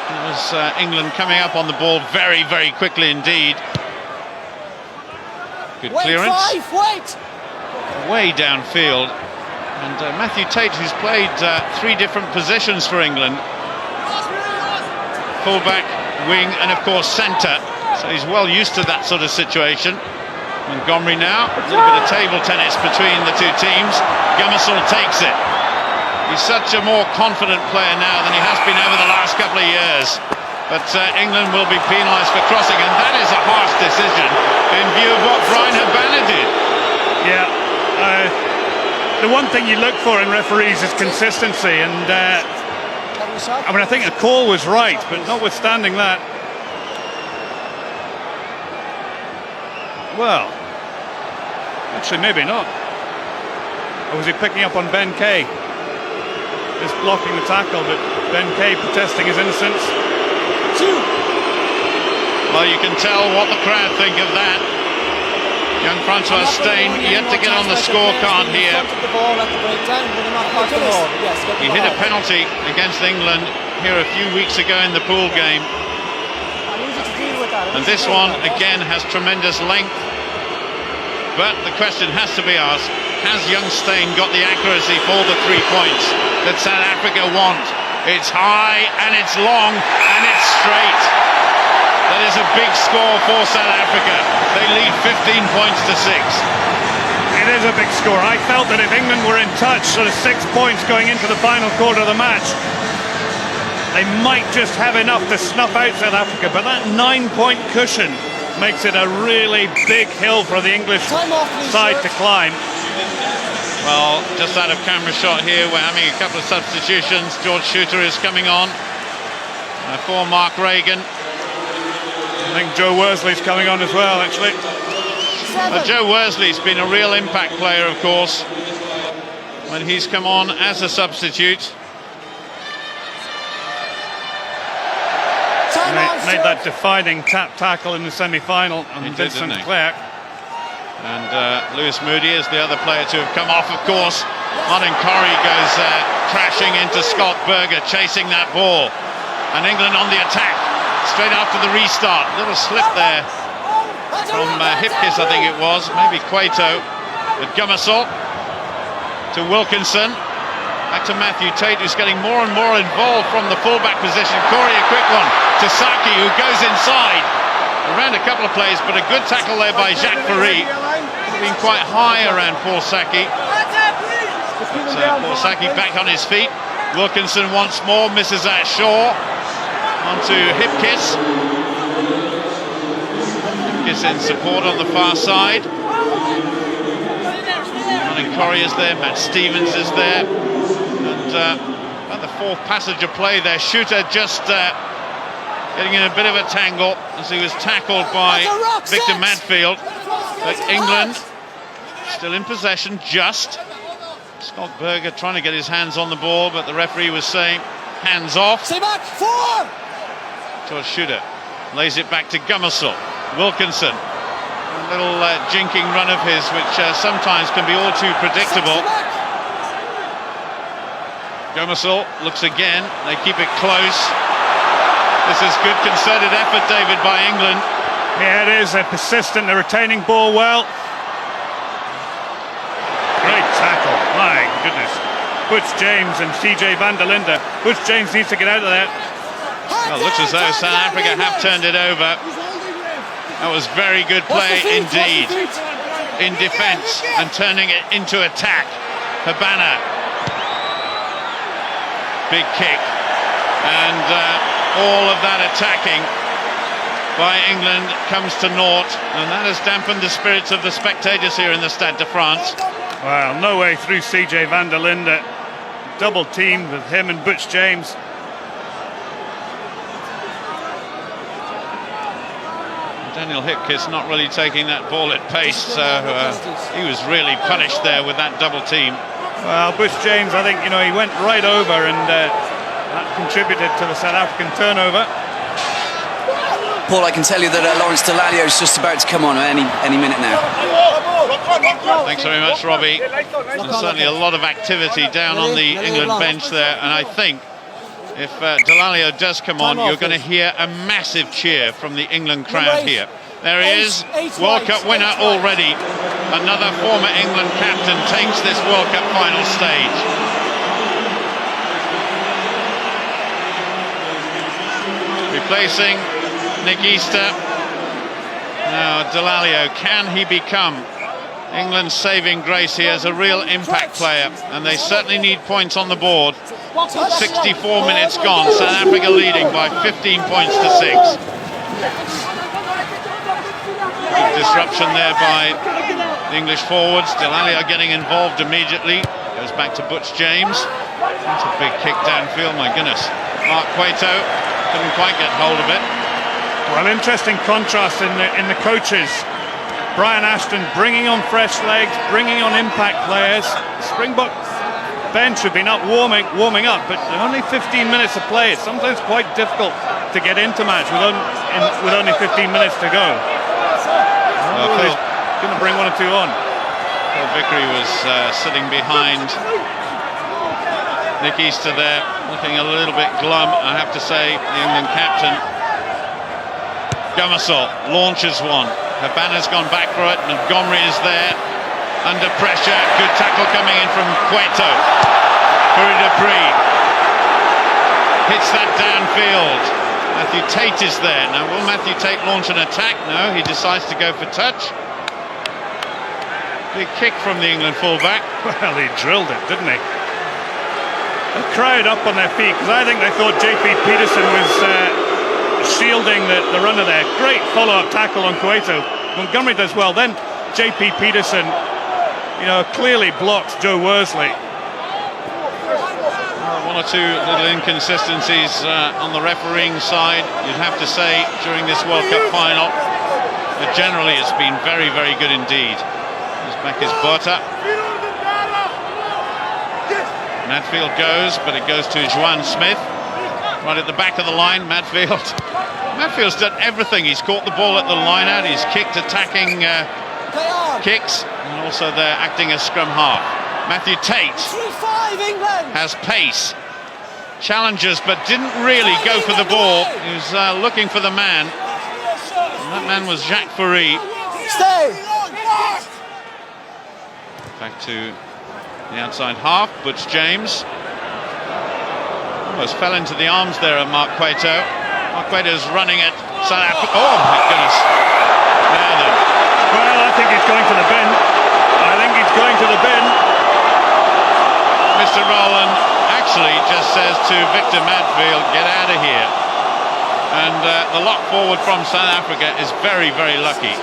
Speaker 1: It was England coming up on the ball very quickly indeed. Good clearance. Way downfield. And Matthew Tate, who's played 3 different positions for England. Fullback, wing and of course centre. So he's well used to that sort of situation. Montgomery now, a little bit of table tennis between the two teams. Gummersall takes it. He's such a more confident player now than he has been over the last couple of years. But England will be penalised for crossing, and that is a harsh decision in view of what Brian Habana did.
Speaker 4: Yeah, the one thing you look for in referees is consistency, and I mean, I think the call was right, but notwithstanding that, well, actually maybe not. Or was he picking up on Ben Kay? Just blocking the tackle, but Ben Kay protesting his innocence.
Speaker 1: Well, you can tell what the crowd think of that. Young Francois Steyn yet to get on the scorecard here. He hit a penalty against England here a few weeks ago in the pool game. And this one again has tremendous length. But the question has to be asked, has young Steyn got the accuracy for the 3 points that South Africa want? It's high and it's long and it's straight. That is a big score for South Africa. They lead 15 points to 6.
Speaker 4: It is a big score. I felt that if England were in touch, sort of 6 points going into the final quarter of the match, they might just have enough to snuff out South Africa. But that 9-point cushion makes it a really big hill for the English side to climb.
Speaker 1: Well, just out of camera shot here, we're having a couple of substitutions. George Shooter is coming on for Mark Reagan.
Speaker 4: I think Joe Worsley's coming on as well, actually.
Speaker 1: Joe Worsley's been a real impact player, of course, when he's come on as a substitute.
Speaker 4: Made that defining tap tackle in the semi-final on Vincent Clerc.
Speaker 1: And Lewis Moody is the other player to have come off, of course. Martin Corrie goes crashing into Scott Berger, chasing that ball. And England on the attack, straight after the restart. Little slip there from Hipkiss, I think it was, maybe Cueto. But Gummersall to Wilkinson. Back to Matthew Tate, who's getting more and more involved from the fullback position. Corey, a quick one to Saki, who goes inside. Around a couple of plays, but a good tackle there by Jacques Ferry. Been quite high around Paul Saki. Paul Saki back on his feet. Wilkinson once more misses that Shaw. Onto Hipkiss. Hipkiss in support on the far side. Martin Corrie is there, Matt Stevens is there. And about the 4th passage of play there, Shooter just getting in a bit of a tangle as he was tackled by Victor Madfield. But England still in possession, just. Scott Berger trying to get his hands on the ball, but the referee was saying hands off.
Speaker 5: Stay back, 4!
Speaker 1: George Shooter lays it back to Gummersall. Wilkinson, a little jinking run of his, which sometimes can be all too predictable. Gummersall looks again, they keep it close. This is good concerted effort, David, by England.
Speaker 4: Yeah, it is. They're persistent, they're retaining ball well. Great tackle, my goodness. Butch James and CJ van der Linde. Butch James needs to get out of there.
Speaker 1: Well, it looks as though South Africa have turned it over. That was very good play indeed. In defence and turning it into attack. Habana. Big kick, and all of that attacking by England comes to naught, and that has dampened the spirits of the spectators here in the Stade de France.
Speaker 4: Well, no way through CJ van der Linde. Double teamed with him and Butch James.
Speaker 1: Daniel Hipkiss not really taking that ball at pace, so he was really punished there with that double team.
Speaker 4: Well, Butch James, I think, he went right over, and that contributed to the South African turnover.
Speaker 6: Paul, I can tell you that Lawrence Dallaglio is just about to come on any minute now.
Speaker 1: Thanks very much, Robbie. There's certainly a lot of activity down on the England bench there, and I think if Dallaglio does come on, you're going to hear a massive cheer from the England crowd here. There he is, World Cup winner already. Another former England captain takes this World Cup final stage. Replacing Nick Easter. Now Dallaglio, can he become England's saving grace here as a real impact player? And they certainly need points on the board. 64 minutes gone, South Africa leading by 15 points to 6. Big disruption there by the English forwards. Dallaglio getting involved immediately. Goes back to Butch James. That's a big kick downfield, my goodness. Mark Cueto couldn't quite get hold of it.
Speaker 4: Well, interesting contrast in the coaches. Brian Ashton bringing on fresh legs, bringing on impact players. Springbok bench have been up warming up, but only 15 minutes of play. It's sometimes quite difficult to get into match with only 15 minutes to go. He's going to bring one or two on.
Speaker 1: Phil Vickery was sitting behind Nick Easter there, looking a little bit glum, I have to say, the England captain. Gummersall launches one. Habana's gone back for it. Montgomery is there, under pressure. Good tackle coming in from Cueto. Curry Dupree hits that downfield. Matthew Tate is there. Now, will Matthew Tate launch an attack? No, he decides to go for touch. Big kick from the England fullback.
Speaker 4: Well, he drilled it, didn't he? The crowd up on their feet, because I think they thought JP Peterson was shielding the runner there. Great follow-up tackle on Cueto. Montgomery does well. Then JP Peterson, clearly blocks Joe Worsley.
Speaker 1: One or two little inconsistencies on the refereeing side, you'd have to say, during this World Cup final. But generally, it's been very, very good indeed. Back is Botha. Madfield goes, but it goes to Juan Smith. Right at the back of the line, Madfield's done everything. He's caught the ball at the line out, he's kicked attacking kicks, and also they're acting as scrum half. Matthew Tate has pace. Challenges, but didn't really go for the ball. He was looking for the man. And that man was Jacques Fourie. Back to the outside half, Butch James. Almost fell into the arms there of Mark Cueto. Mark Cueto's running at South Africa. Oh my goodness. Now then.
Speaker 4: Well, I think he's going to the bin.
Speaker 1: Mr. Rowland actually just says to Victor Madfield, get out of here. And the lock forward from South Africa is very, very lucky.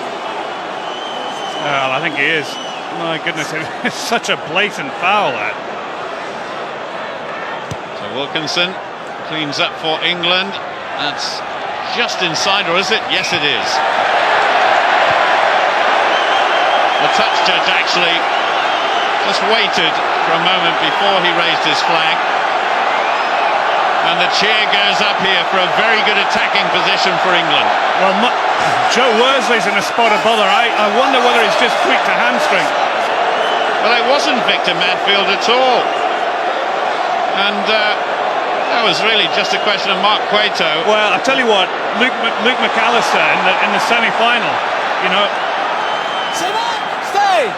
Speaker 4: Well, I think he is. My goodness, it's such a blatant foul, that.
Speaker 1: So Wilkinson cleans up for England. That's just inside, or is it? Yes, it is. The touch judge actually just waited for a moment before he raised his flag. And the cheer goes up here for a very good attacking position for England.
Speaker 4: Well, Joe Worsley's in a spot of bother. I wonder whether it's just tweaked a hamstring.
Speaker 1: Well, it wasn't Victor Madfield at all. And that was really just a question of Mark Cueto.
Speaker 4: Well, I tell you what, Luke McAllister in the semi-final,
Speaker 5: Stay!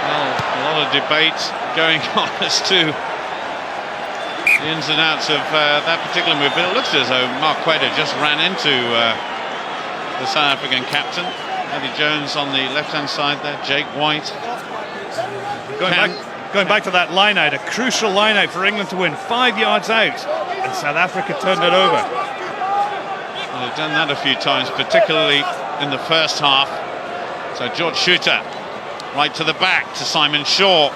Speaker 1: Well, a lot of debate going on as to the ins and outs of that particular move, but it looks as though Mark Cueto just ran into the South African captain. Eddie Jones on the left-hand side there, Jake White.
Speaker 4: going back to that line out, a crucial line out for England to win, 5 yards out, and South Africa turned it over.
Speaker 1: Well, they've done that a few times, particularly in the first half. So George Shooter, right to the back to Simon Shaw,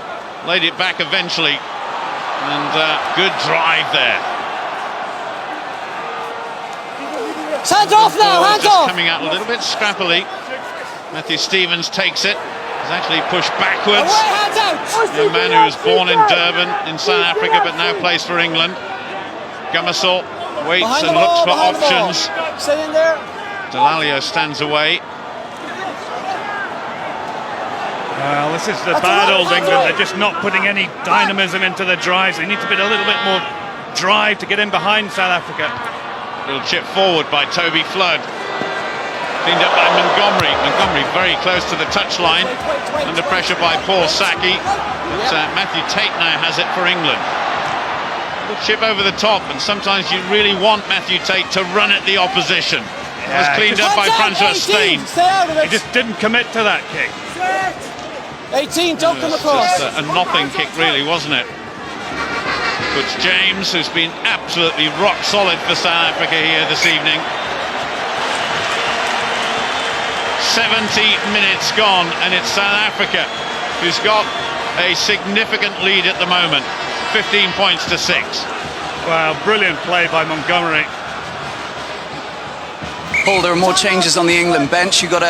Speaker 1: laid it back eventually, and good drive there.
Speaker 5: Hands off now, hands
Speaker 1: Just
Speaker 5: off!
Speaker 1: coming out a little bit scrappily. Matthew Stevens takes it. He's actually pushed backwards.
Speaker 5: Away, hands out!
Speaker 1: A man who was born in Durban in South Africa but now plays for England. Gummersall waits
Speaker 5: Behind
Speaker 1: and
Speaker 5: the
Speaker 1: looks
Speaker 5: ball,
Speaker 1: for
Speaker 5: behind the ball.
Speaker 1: options.
Speaker 5: Stay in there.
Speaker 1: Delalio stands away.
Speaker 4: Well, this is the
Speaker 5: That's
Speaker 4: bad
Speaker 5: right,
Speaker 4: old
Speaker 5: that's
Speaker 4: England.
Speaker 5: right.
Speaker 4: They're just not putting any dynamism into the drives. They need to put a little bit more drive to get in behind South Africa.
Speaker 1: Little chip forward by Toby Flood. Cleaned up by Montgomery. Montgomery very close to the touchline. Under pressure by Paul Saki. But Matthew Tate now has it for England. Little chip over the top, and sometimes you really want Matthew Tate to run at the opposition. It was cleaned up by Francois Steyn.
Speaker 5: Stay out of
Speaker 4: He
Speaker 5: it.
Speaker 4: just didn't commit to that kick.
Speaker 5: 18, don't come
Speaker 1: It's
Speaker 5: across.
Speaker 1: just a nothing kick, really, wasn't it? But James, who's been absolutely rock solid for South Africa here this evening. 70 minutes gone, and it's South Africa who's got a significant lead at the moment. 15 points to 6.
Speaker 4: Wow, brilliant play by Montgomery.
Speaker 6: Paul, there are more changes on the England bench. You've got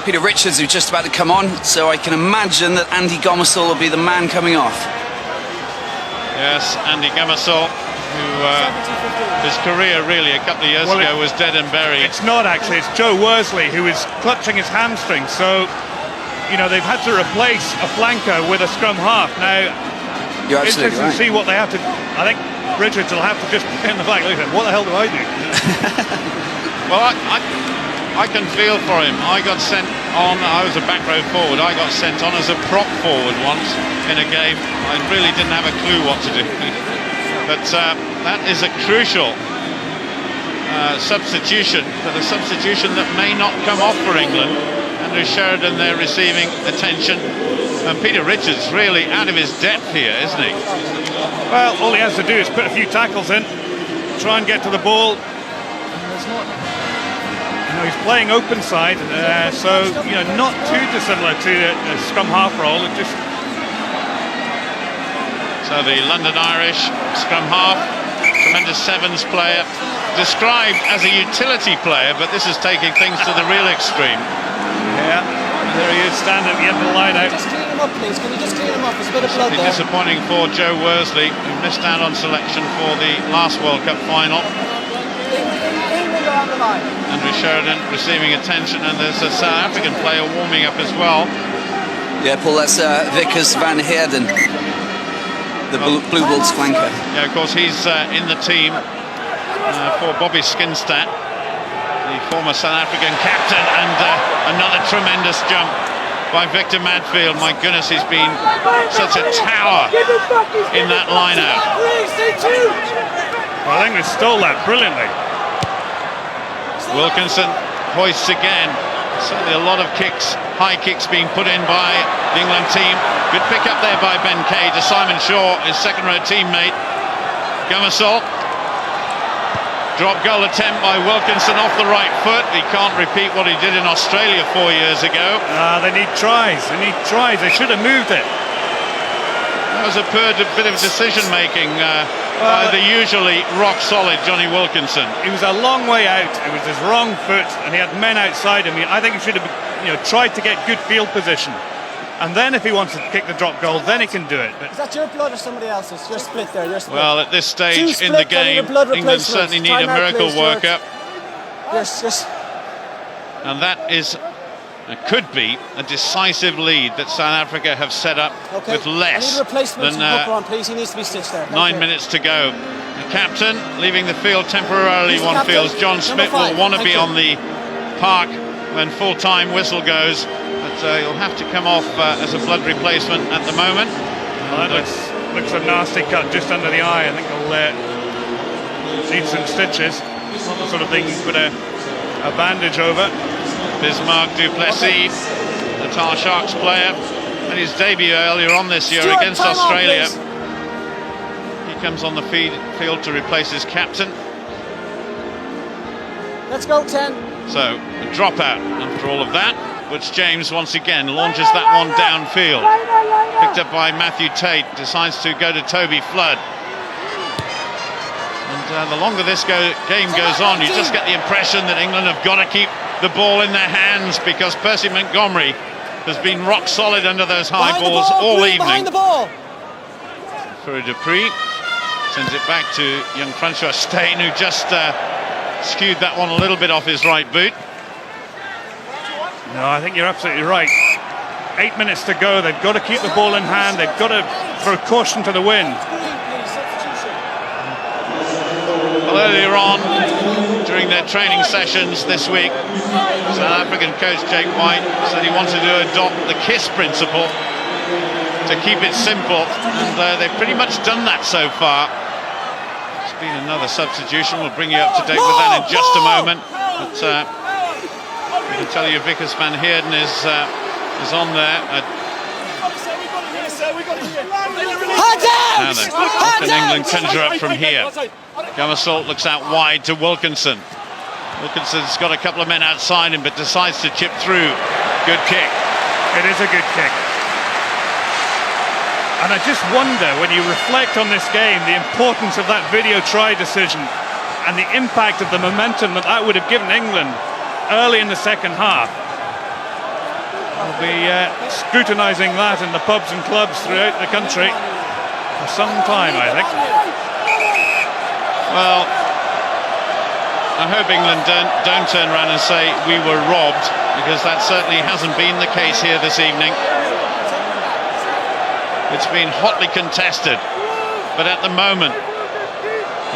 Speaker 6: Peter Richards, who's just about to come on, so I can imagine that Andy Gomersall will be the man coming off.
Speaker 1: Yes, Andy Gummersall, who his career really a couple of years ago was dead and buried.
Speaker 4: It's not actually, it's Joe Worsley who is clutching his hamstring, so you know they've had to replace a flanker with a scrum half. Now
Speaker 6: You're absolutely
Speaker 4: interesting
Speaker 6: right.
Speaker 4: to see what they have to. I think Richards will have to just put in the flag. Look at him, what the hell do I do?
Speaker 1: Well, I can feel for him. I got sent on, I was a back row forward, I got sent on as a prop forward once in a game. I really didn't have a clue what to do. But that is a crucial substitution, but a substitution that may not come off for England. Andrew Sheridan there receiving attention. And Peter Richards really out of his depth here, isn't he?
Speaker 4: Well, all he has to do is put a few tackles in, try and get to the ball. You know, he's playing open side, so you know, not too dissimilar to a scrum half role. It just
Speaker 1: So the London Irish scrum half, tremendous sevens player, described as a utility player, but this is taking things to the real extreme.
Speaker 4: yeah, there he is, standing at the end of the line out.
Speaker 5: Just clean him up, please. Can you just clean him up? There's a bit of blood
Speaker 1: Be
Speaker 5: there.
Speaker 1: disappointing for Joe Worsley, who missed out on selection for the last World Cup final.
Speaker 5: England are on the line.
Speaker 1: Andrew Sheridan receiving attention, and there's a South African player warming up as well.
Speaker 6: Yeah, Paul, that's Vickers van Heerden, the Blue Bulls flanker.
Speaker 1: Yeah, of course, he's in the team for Bobby Skinstad, the former South African captain, and another tremendous jump by Victor Madfield. My goodness, he's been such a tower in that line-out.
Speaker 4: Well, I think they stole that brilliantly.
Speaker 1: Wilkinson hoists again. Certainly a lot of kicks, high kicks being put in by the England team. Good pick up there by Ben Kay to Simon Shaw, his second row teammate. Gummersall. Drop goal attempt by Wilkinson off the right foot. He can't repeat what he did in Australia 4 years ago.
Speaker 4: They need tries. They need tries. They should have moved it.
Speaker 1: That was a poor bit of decision making by the usually rock solid Johnny Wilkinson.
Speaker 4: He was a long way out. It was his wrong foot, and he had men outside him. I think he should have, tried to get good field position, and then if he wants to kick the drop goal, then he can do it. But
Speaker 5: Is that your blood or somebody else's? You're split there. You're split.
Speaker 1: Well, at this stage
Speaker 5: Two
Speaker 1: in the
Speaker 5: split, I need a
Speaker 1: game,
Speaker 5: blood
Speaker 1: England
Speaker 5: replacement.
Speaker 1: certainly need a
Speaker 5: Time out,
Speaker 1: miracle
Speaker 5: please, George.
Speaker 1: workup,
Speaker 5: Yes.
Speaker 1: and that is. Could be a decisive lead that South Africa have set up
Speaker 5: Okay.
Speaker 1: with less
Speaker 5: I need a replacement
Speaker 1: than
Speaker 5: from Hooker on, please. He needs to be stitched there. Thank
Speaker 1: 9
Speaker 5: you.
Speaker 1: minutes to go. The captain leaving the field temporarily,
Speaker 5: Who's the
Speaker 1: one
Speaker 5: captain?
Speaker 1: feels. John
Speaker 5: Number
Speaker 1: Smith will
Speaker 5: 5.
Speaker 1: want to
Speaker 5: Thank
Speaker 1: be
Speaker 5: you.
Speaker 1: on the park when full-time whistle goes, but he'll have to come off as a blood replacement at the moment.
Speaker 4: well, that looks a nasty cut just under the eye. I think he'll need some stitches. Not the sort of thing you put a bandage over.
Speaker 1: Bismarck du Plessis, the Tar Sharks player, made his debut earlier on this year
Speaker 5: Stuart,
Speaker 1: against
Speaker 5: time out,
Speaker 1: Australia.
Speaker 5: please.
Speaker 1: He comes on the field to replace his captain.
Speaker 5: Let's go, 10.
Speaker 1: So, a dropout after all of that. Butch James once again launches that one downfield. Picked up by Matthew Tate, decides to go to Toby Flood. And the longer this game goes on, you just get the impression that England have got to keep the ball in their hands, because Percy Montgomery has been rock solid under those high balls all evening.
Speaker 5: Behind the ball.
Speaker 1: For Dupree, sends it back to young Francois Steyn, who just skewed that one a little bit off his right boot.
Speaker 4: No, I think you're absolutely right. 8 minutes to go. They've got to keep the ball in hand. They've got to throw caution to the wind.
Speaker 1: Well, earlier on, during their training sessions this week, South African coach Jake White said he wanted to adopt the KISS principle to keep it simple, and they've pretty much done that so far. It's been another substitution. We'll bring you up to date with that in just a moment. But I can tell you Vickers van Heerden is on there. Now then, what can England conjure up from here? Gummersalt looks out wide to Wilkinson. Wilkinson's got a couple of men outside him, but decides to chip through. Good kick.
Speaker 4: It is a good kick. And I just wonder, when you reflect on this game, the importance of that video try decision and the impact of the momentum that would have given England early in the second half. We'll be scrutinising that in the pubs and clubs throughout the country for some time, I think.
Speaker 1: Well, I hope England don't turn around and say we were robbed, because that certainly hasn't been the case here this evening. It's been hotly contested, but at the moment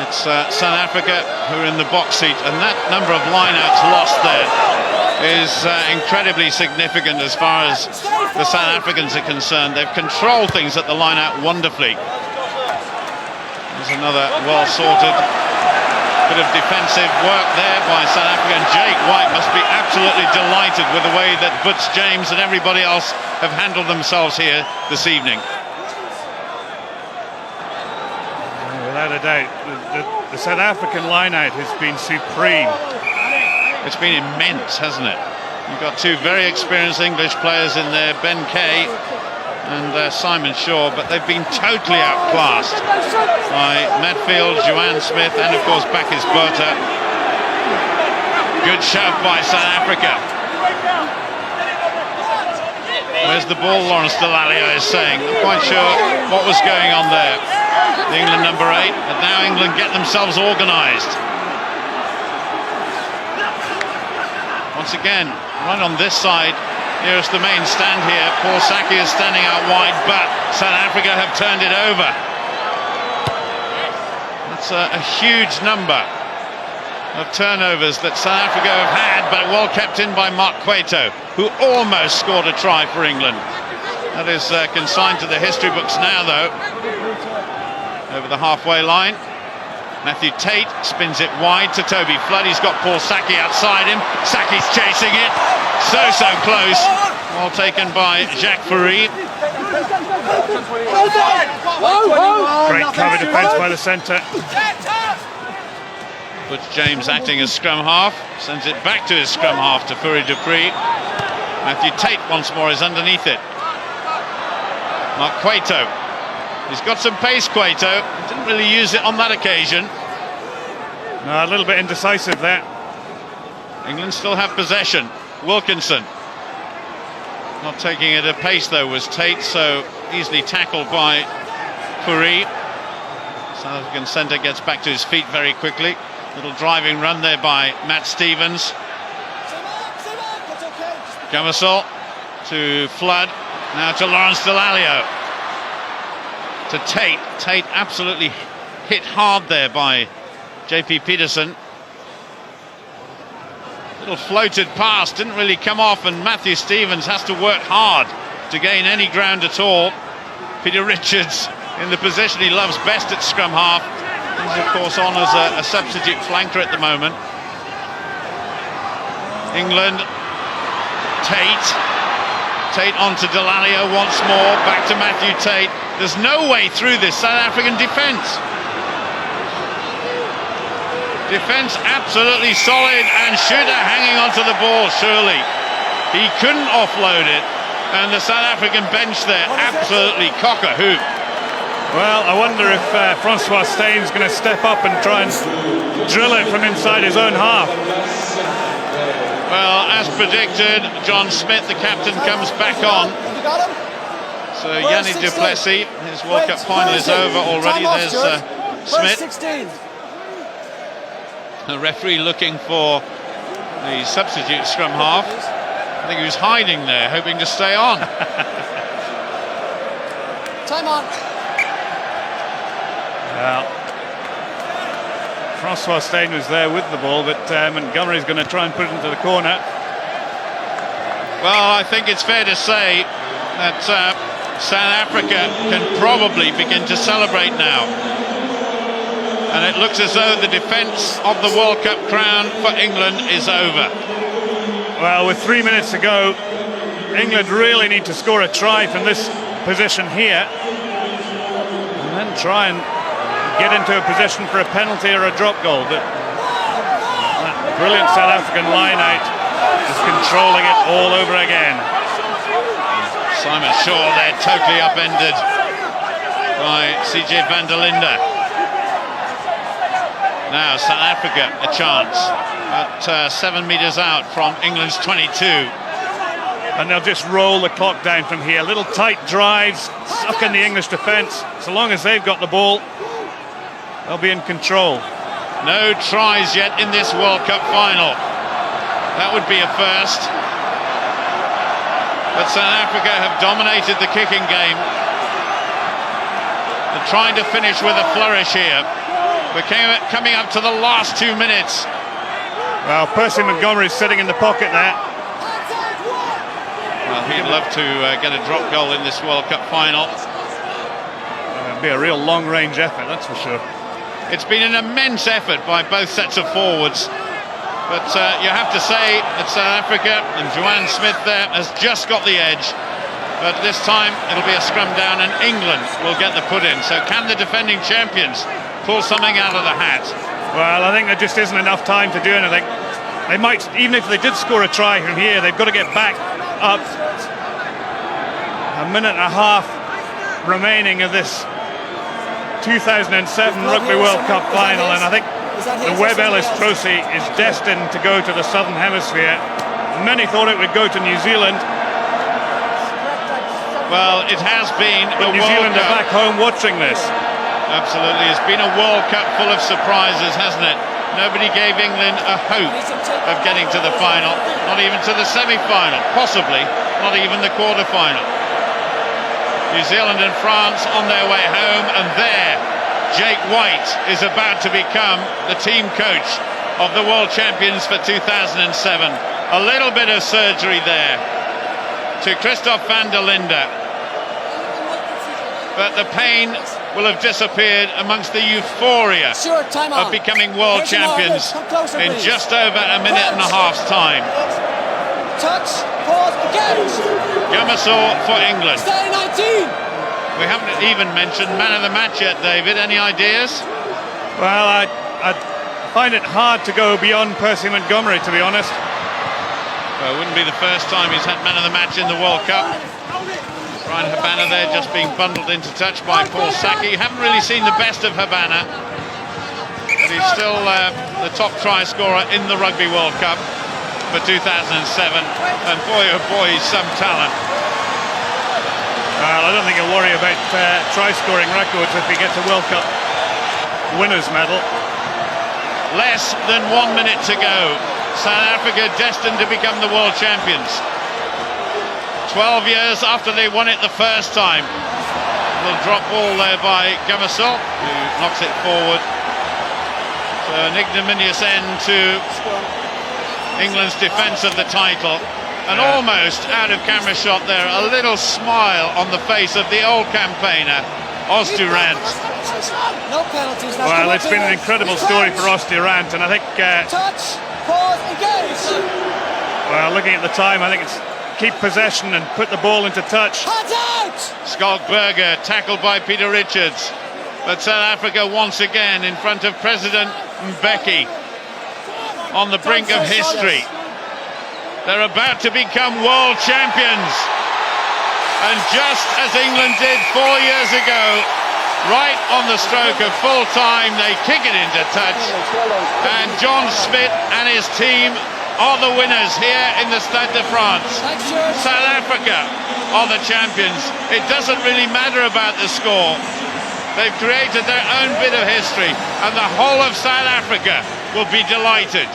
Speaker 1: it's South Africa who are in the box seat, and that number of line-outs lost there is incredibly significant as far as the South Africans are concerned. They've controlled things at the line-out wonderfully. There's another well-sorted bit of defensive work there by South Africa, and Jake White must be absolutely delighted with the way that Butch James and everybody else have handled themselves here this evening.
Speaker 4: Without a doubt, the South African line-out has been supreme.
Speaker 1: It's been immense, hasn't it? You've got two very experienced English players in there, Ben Kay and Simon Shaw, but they've been totally outclassed by Medfield, Joanne Smith, and of course Bakis Botha. Good shove by South Africa. Where's the ball, Lawrence Dallaglio is saying. I'm quite sure what was going on there. The England number 8, but now England get themselves organised. Once again, right on this side, nearest the main stand here, Paul Saki is standing out wide, but South Africa have turned it over. That's a huge number of turnovers that South Africa have had, but well kept in by Mark Cueto, who almost scored a try for England. That is consigned to the history books now, though. Over the halfway line, Matthew Tate spins it wide to Toby Flood. He's got Paul Saki outside him. Saki's chasing it. So close. Well taken by Jacques Fourie.
Speaker 4: Great cover defence by the centre.
Speaker 1: Butch James acting as scrum half. Sends it back to his scrum half to Fourie Dupree. Matthew Tate once more is underneath it. Mark Cueto. He's got some pace, Cueto. Didn't really use it on that occasion.
Speaker 4: No, a little bit indecisive there.
Speaker 1: England still have possession. Wilkinson. Not taking it at pace, though, was Tate, so easily tackled by Fourie. South African centre gets back to his feet very quickly. Little driving run there by Matt Stevens. Gummersalt to Flood. Now to Lawrence Dallaglio. To Tate. Tate absolutely hit hard there by JP Peterson. Little floated pass, didn't really come off, and Matthew Stevens has to work hard to gain any ground at all. Peter Richards in the position he loves best at scrum half. He's of course on as a substitute flanker at the moment. England. Tate to Tate on to Delalio once more, back to Matthew Tate. There's no way through this South African defence. Defence absolutely solid, and Schutter hanging onto the ball, surely. He couldn't offload it, and the South African bench there absolutely cock-a-hoop.
Speaker 4: Well, I wonder if Francois Stein's going to step up and try and drill it from inside his own half.
Speaker 1: Well, as predicted, John Smith, the captain, comes back on. So Yannick du Plessis, his World Cup final is over already. There's Smith. The referee looking for the substitute scrum half. I think he was hiding there, hoping to stay on.
Speaker 5: Time on.
Speaker 4: Well, Francois Steyn was there with the ball, but Montgomery's going to try and put it into the corner.
Speaker 1: Well, I think it's fair to say that South Africa can probably begin to celebrate now. And it looks as though the defence of the World Cup crown for England is over.
Speaker 4: Well, with 3 minutes to go, England really need to score a try from this position here, and then try and get into a position for a penalty or a drop goal. But that brilliant South African line-out is controlling it all over again.
Speaker 1: Simon Shaw there, totally upended by CJ van der Linde. Now South Africa a chance at 7 metres out from England's 22.
Speaker 4: And they'll just roll the clock down from here. Little tight drives, suck in the English defence. So long as they've got the ball, they'll be in control.
Speaker 1: No tries yet in this World Cup final. That would be a first. But South Africa have dominated the kicking game. They're trying to finish with a flourish here. We're coming up to the last 2 minutes.
Speaker 4: Well, Percy Montgomery's sitting in the pocket there.
Speaker 1: Well, he'd love to get a drop goal in this World Cup final.
Speaker 4: It'll be a real long-range effort, that's for sure.
Speaker 1: It's been an immense effort by both sets of forwards. But you have to say that South Africa and Joanne Smith there has just got the edge. But this time it'll be a scrum down and England will get the put in. So can the defending champions pull something out of the hat?
Speaker 4: Well, I think there just isn't enough time to do anything. They might, even if they did score a try from here, they've got to get back up. A minute and a half remaining of this 2007 Rugby World Cup final, and I think the Webb Ellis Trophy is destined to go to the Southern Hemisphere. Many thought it would go to New Zealand.
Speaker 1: Well, it has been a
Speaker 4: New Zealand are back home watching this.
Speaker 1: Absolutely, it's been a World Cup full of surprises, hasn't it? Nobody gave England a hope of getting to the final, not even to the semi-final, possibly not even the quarter-final. New Zealand and France on their way home, and there Jake White is about to become the team coach of the world champions for 2007. A little bit of surgery there to Christophe van der Linde, but the pain will have disappeared amongst the euphoria of becoming world champions in just over a minute and a half's time.
Speaker 5: Touch, pause, again.
Speaker 1: Gamasaw for England.
Speaker 5: Stay 19.
Speaker 1: We haven't even mentioned man of the match yet, David. Any ideas?
Speaker 4: Well, I find it hard to go beyond Percy Montgomery, to be honest.
Speaker 1: Well, it wouldn't be the first time he's had man of the match in the World Cup. Brian Habana there just being bundled into touch by Paul Saki. You haven't really seen the best of Habana, but he's still the top try scorer in the Rugby World Cup for 2007. And boy, oh boy, he's some talent.
Speaker 4: Well, I don't think he'll worry about try-scoring records if he gets a World Cup winners' medal.
Speaker 1: Less than 1 minute to go. South Africa destined to become the world champions. 12 years after they won it the first time. A little drop ball there by Gamasaw, who knocks it forward. So an ignominious end to England's defence of the title. And almost out of camera shot there, a little smile on the face of the old campaigner, Os du Randt.
Speaker 5: No penalties.
Speaker 4: Well, it's been an incredible story for Os du Randt, and I think...
Speaker 5: Touch, pause, engage.
Speaker 4: Well, looking at the time, I think it's keep possession and put the ball into touch.
Speaker 5: Hands out!
Speaker 1: Skalkberger tackled by Peter Richards. But South Africa once again in front of President Mbeki on the brink of history. They're about to become world champions. And just as England did 4 years ago, right on the stroke of full time, they kick it into touch. And John Smith and his team are the winners here in the Stade de France. South Africa are the champions. It doesn't really matter about the score. They've created their own bit of history, and the whole of South Africa will be delighted.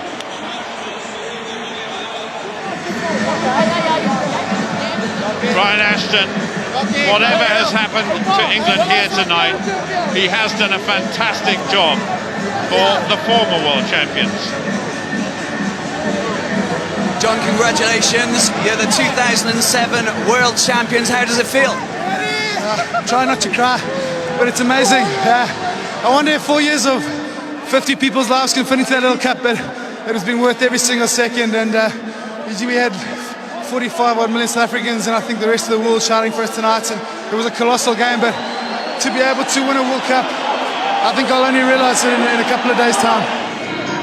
Speaker 1: Brian Ashton, whatever has happened to England here tonight, he has done a fantastic job for the former world champions.
Speaker 6: John, congratulations. You're the 2007 world champions. How does it feel?
Speaker 7: Try not to cry, but it's amazing. I wonder if 4 years of 50 people's lives can fit into that little cup, but it has been worth every single second. And we had 45 odd million South Africans, and I think the rest of the world shouting for us tonight. And it was a colossal game, but to be able to win a World Cup, I think I'll only realise it in a couple of days' time.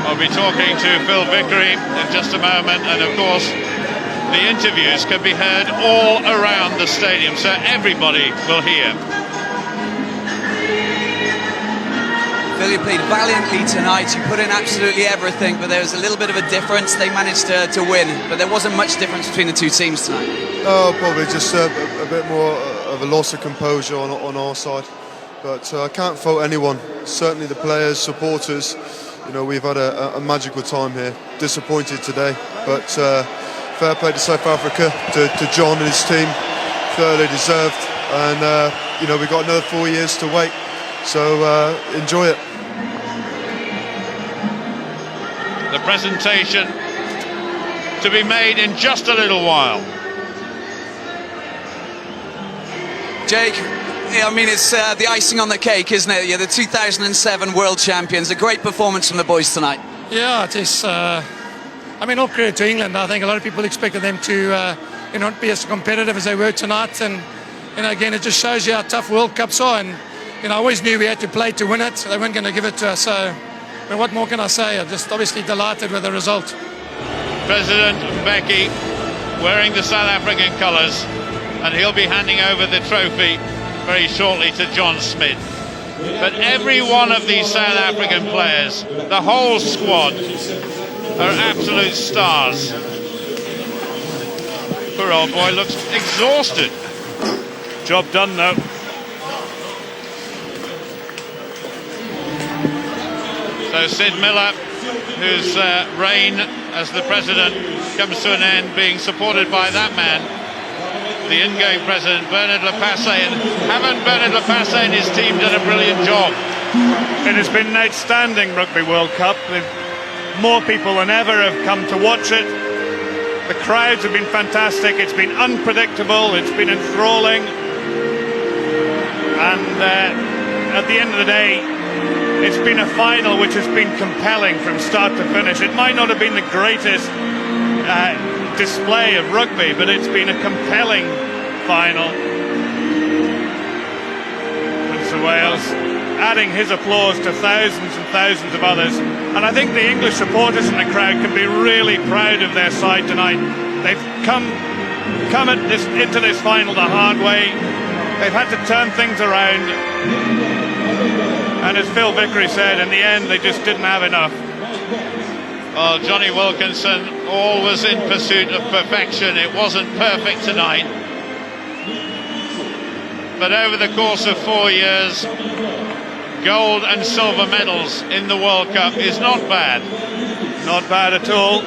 Speaker 1: I'll be talking to Phil Vickery in just a moment, and of course the interviews can be heard all around the stadium, so everybody will hear.
Speaker 6: Phil, you played valiantly tonight. You put in absolutely everything, but there was a little bit of a difference. They managed to win, but there wasn't much difference between the two teams tonight.
Speaker 8: Oh, probably just a bit more of a loss of composure on our side. But I can't fault anyone. Certainly the players, supporters. You know, we've had a magical time here. Disappointed today, but fair play to South Africa, to John and his team. Thoroughly deserved, and you know, we've got another 4 years to wait. So enjoy it.
Speaker 1: The presentation to be made in just a little while.
Speaker 6: Jake, I mean, it's the icing on the cake, isn't it? You're the 2007 world champions. A great performance from the boys tonight.
Speaker 2: Yeah, it is. I mean, all credit to England. I think a lot of people expected them to not be as competitive as they were tonight. And again, it just shows you how tough World Cups are. And I always knew we had to play to win it. They weren't going to give it to us. So, what more can I say? I'm just obviously delighted with the result.
Speaker 1: President Mbeki wearing the South African colours, and he'll be handing over the trophy very shortly to John Smith. But every one of these South African players, the whole squad, are absolute stars. Poor old boy looks exhausted.
Speaker 4: Job done though.
Speaker 1: So Sid Miller, whose reign as the president comes to an end, being supported by that man, the in-game president, Bernard Lepasse. And haven't Bernard Lepasse and his team done a brilliant job?
Speaker 4: It has been an outstanding Rugby World Cup. More people than ever have come to watch it. The crowds have been fantastic. It's been unpredictable. It's been enthralling. And at the end of the day, it's been a final which has been compelling from start to finish. It might not have been the greatest display of rugby, but it's been a compelling final. Prince of Wales adding his applause to thousands and thousands of others. And I think the English supporters in the crowd can be really proud of their side tonight. They've come into this final the hard way. They've had to turn things around. And as Phil Vickery said, in the end, they just didn't have enough.
Speaker 1: Well, Johnny Wilkinson, always in pursuit of perfection. It wasn't perfect tonight. But over the course of 4 years, gold and silver medals in the World Cup is not bad.
Speaker 4: Not bad at all.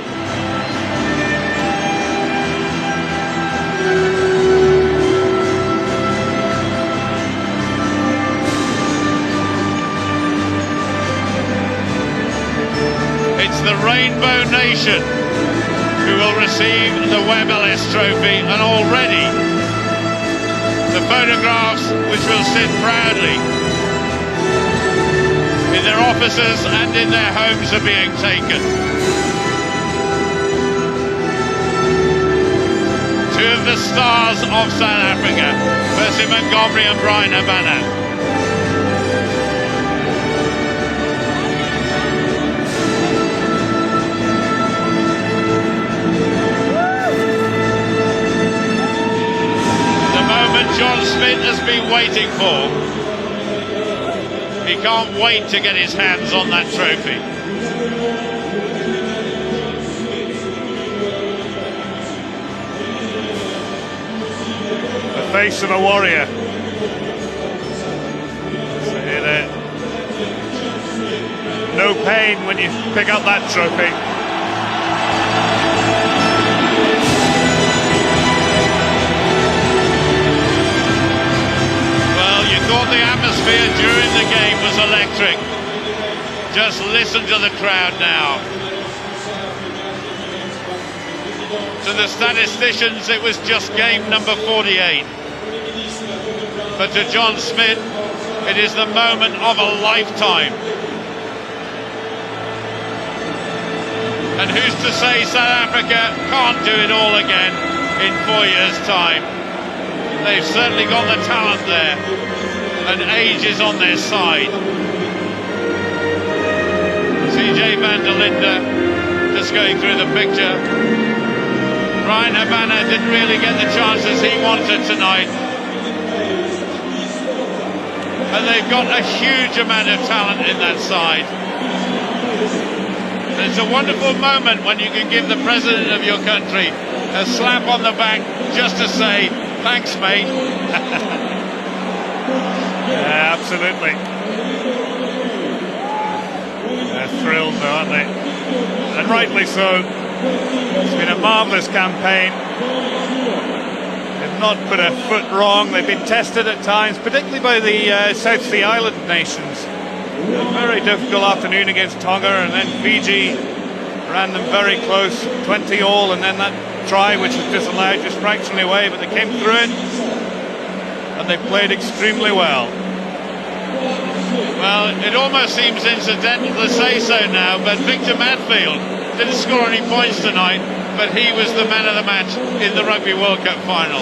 Speaker 1: It's the Rainbow Nation who will receive the Webb Ellis Trophy, and already the photographs which will sit proudly in their offices and in their homes are being taken. Two of the stars of South Africa, Percy Montgomery and Brian Habana. John Smith has been waiting for. He can't wait to get his hands on that trophy.
Speaker 4: The face of a warrior. See there. No pain when you pick up that trophy.
Speaker 1: Thought the atmosphere during the game was electric. Just listen to the crowd now. To the statisticians, it was just game number 48. But to John Smith, it is the moment of a lifetime. And who's to say South Africa can't do it all again in 4 years' time? They've certainly got the talent there. And age is on their side. CJ van der Linde just going through the picture. Brian Habana didn't really get the chances he wanted tonight. And they've got a huge amount of talent in that side. And it's a wonderful moment when you can give the president of your country a slap on the back just to say, thanks, mate.
Speaker 4: Yeah, absolutely. They're thrilled though, aren't they? And rightly so. It's been a marvellous campaign. They've not put a foot wrong. They've been tested at times, particularly by the South Sea Island nations. A very difficult afternoon against Tonga, and then Fiji ran them very close, 20 all, and then that try which was disallowed just fractionally away, but they came through it. And they played extremely well.
Speaker 1: Well, it almost seems incidental to say so now, but Victor Matfield didn't score any points tonight, but he was the man of the match in the Rugby World Cup final.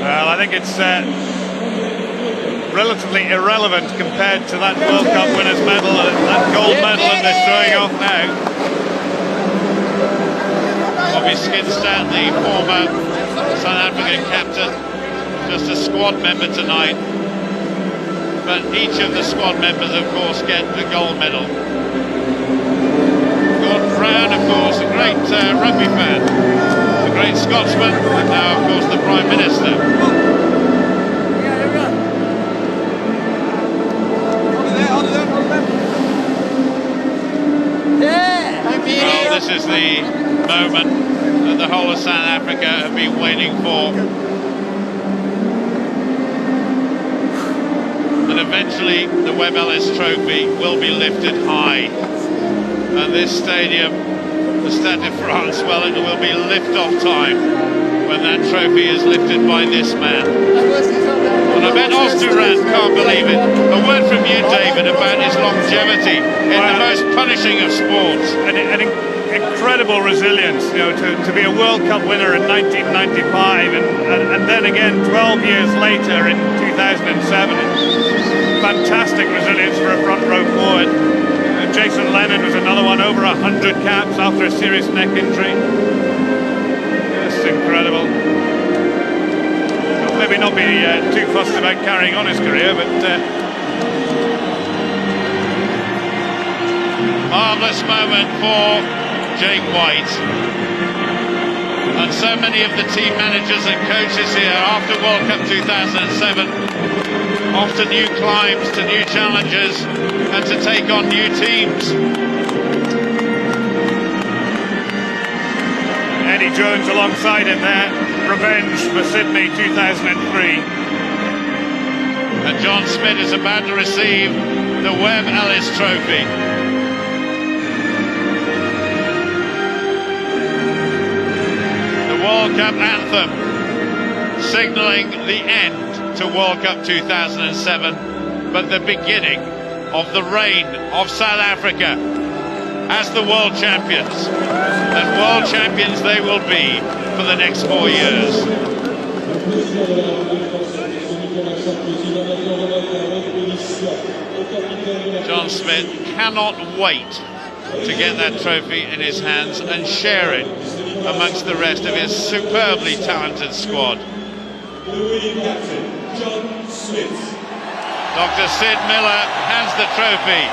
Speaker 4: Well, I think it's relatively irrelevant compared to that World Cup winners' medal, that gold medal that they're throwing off now.
Speaker 1: Bobby Skinstad, the former South African captain, just a squad member tonight, but each of the squad members of course get the gold medal. Gordon Brown, of course, a great rugby fan, a great Scotsman, and now of course the Prime Minister. Well, this is the moment that the whole of South Africa have been waiting for. And eventually the Webb Ellis Trophy will be lifted high. And this stadium, the Stade de France, well, it will be lift-off time when that trophy is lifted by this man. And I bet Osturan can't believe it. A word from you, David, about his longevity in the most punishing of sports.
Speaker 4: An incredible resilience, you know, to be a World Cup winner in 1995 and then again 12 years later in 2007. Fantastic resilience for a front row forward. Jason Lennon was another one, over 100 caps after a serious neck injury. Just incredible. He'll maybe not be too fussed about carrying on his career, but
Speaker 1: marvellous moment for Jake White. And so many of the team managers and coaches here after World Cup 2007 off to new climbs, to new challenges, and to take on new teams.
Speaker 4: Eddie Jones alongside him there. Revenge for Sydney 2003.
Speaker 1: And John Smith is about to receive the Webb Ellis Trophy. The World Cup anthem, signalling the end to World Cup 2007, but the beginning of the reign of South Africa as the world champions. And world champions they will be for the next 4 years. John Smith cannot wait to get that trophy in his hands and share it amongst the rest of his superbly talented squad. Dr. Sid Miller hands the trophy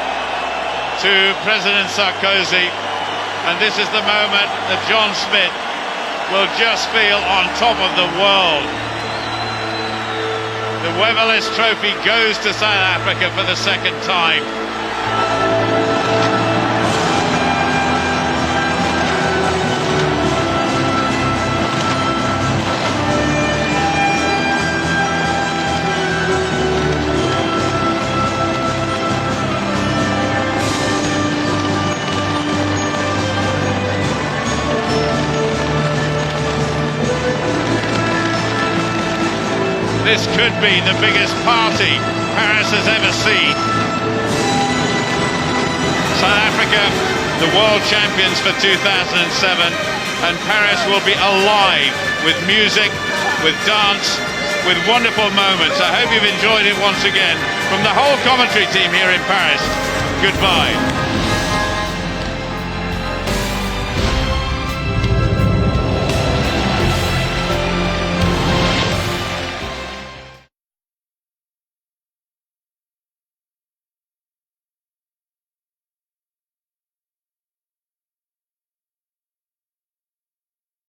Speaker 1: to President Sarkozy, and this is the moment that John Smith will just feel on top of the world. The Weberlist Trophy goes to South Africa for the second time. This could be the biggest party Paris has ever seen. South Africa, the world champions for 2007, and Paris will be alive with music, with dance, with wonderful moments. I hope you've enjoyed it once again. From the whole commentary team here in Paris, goodbye.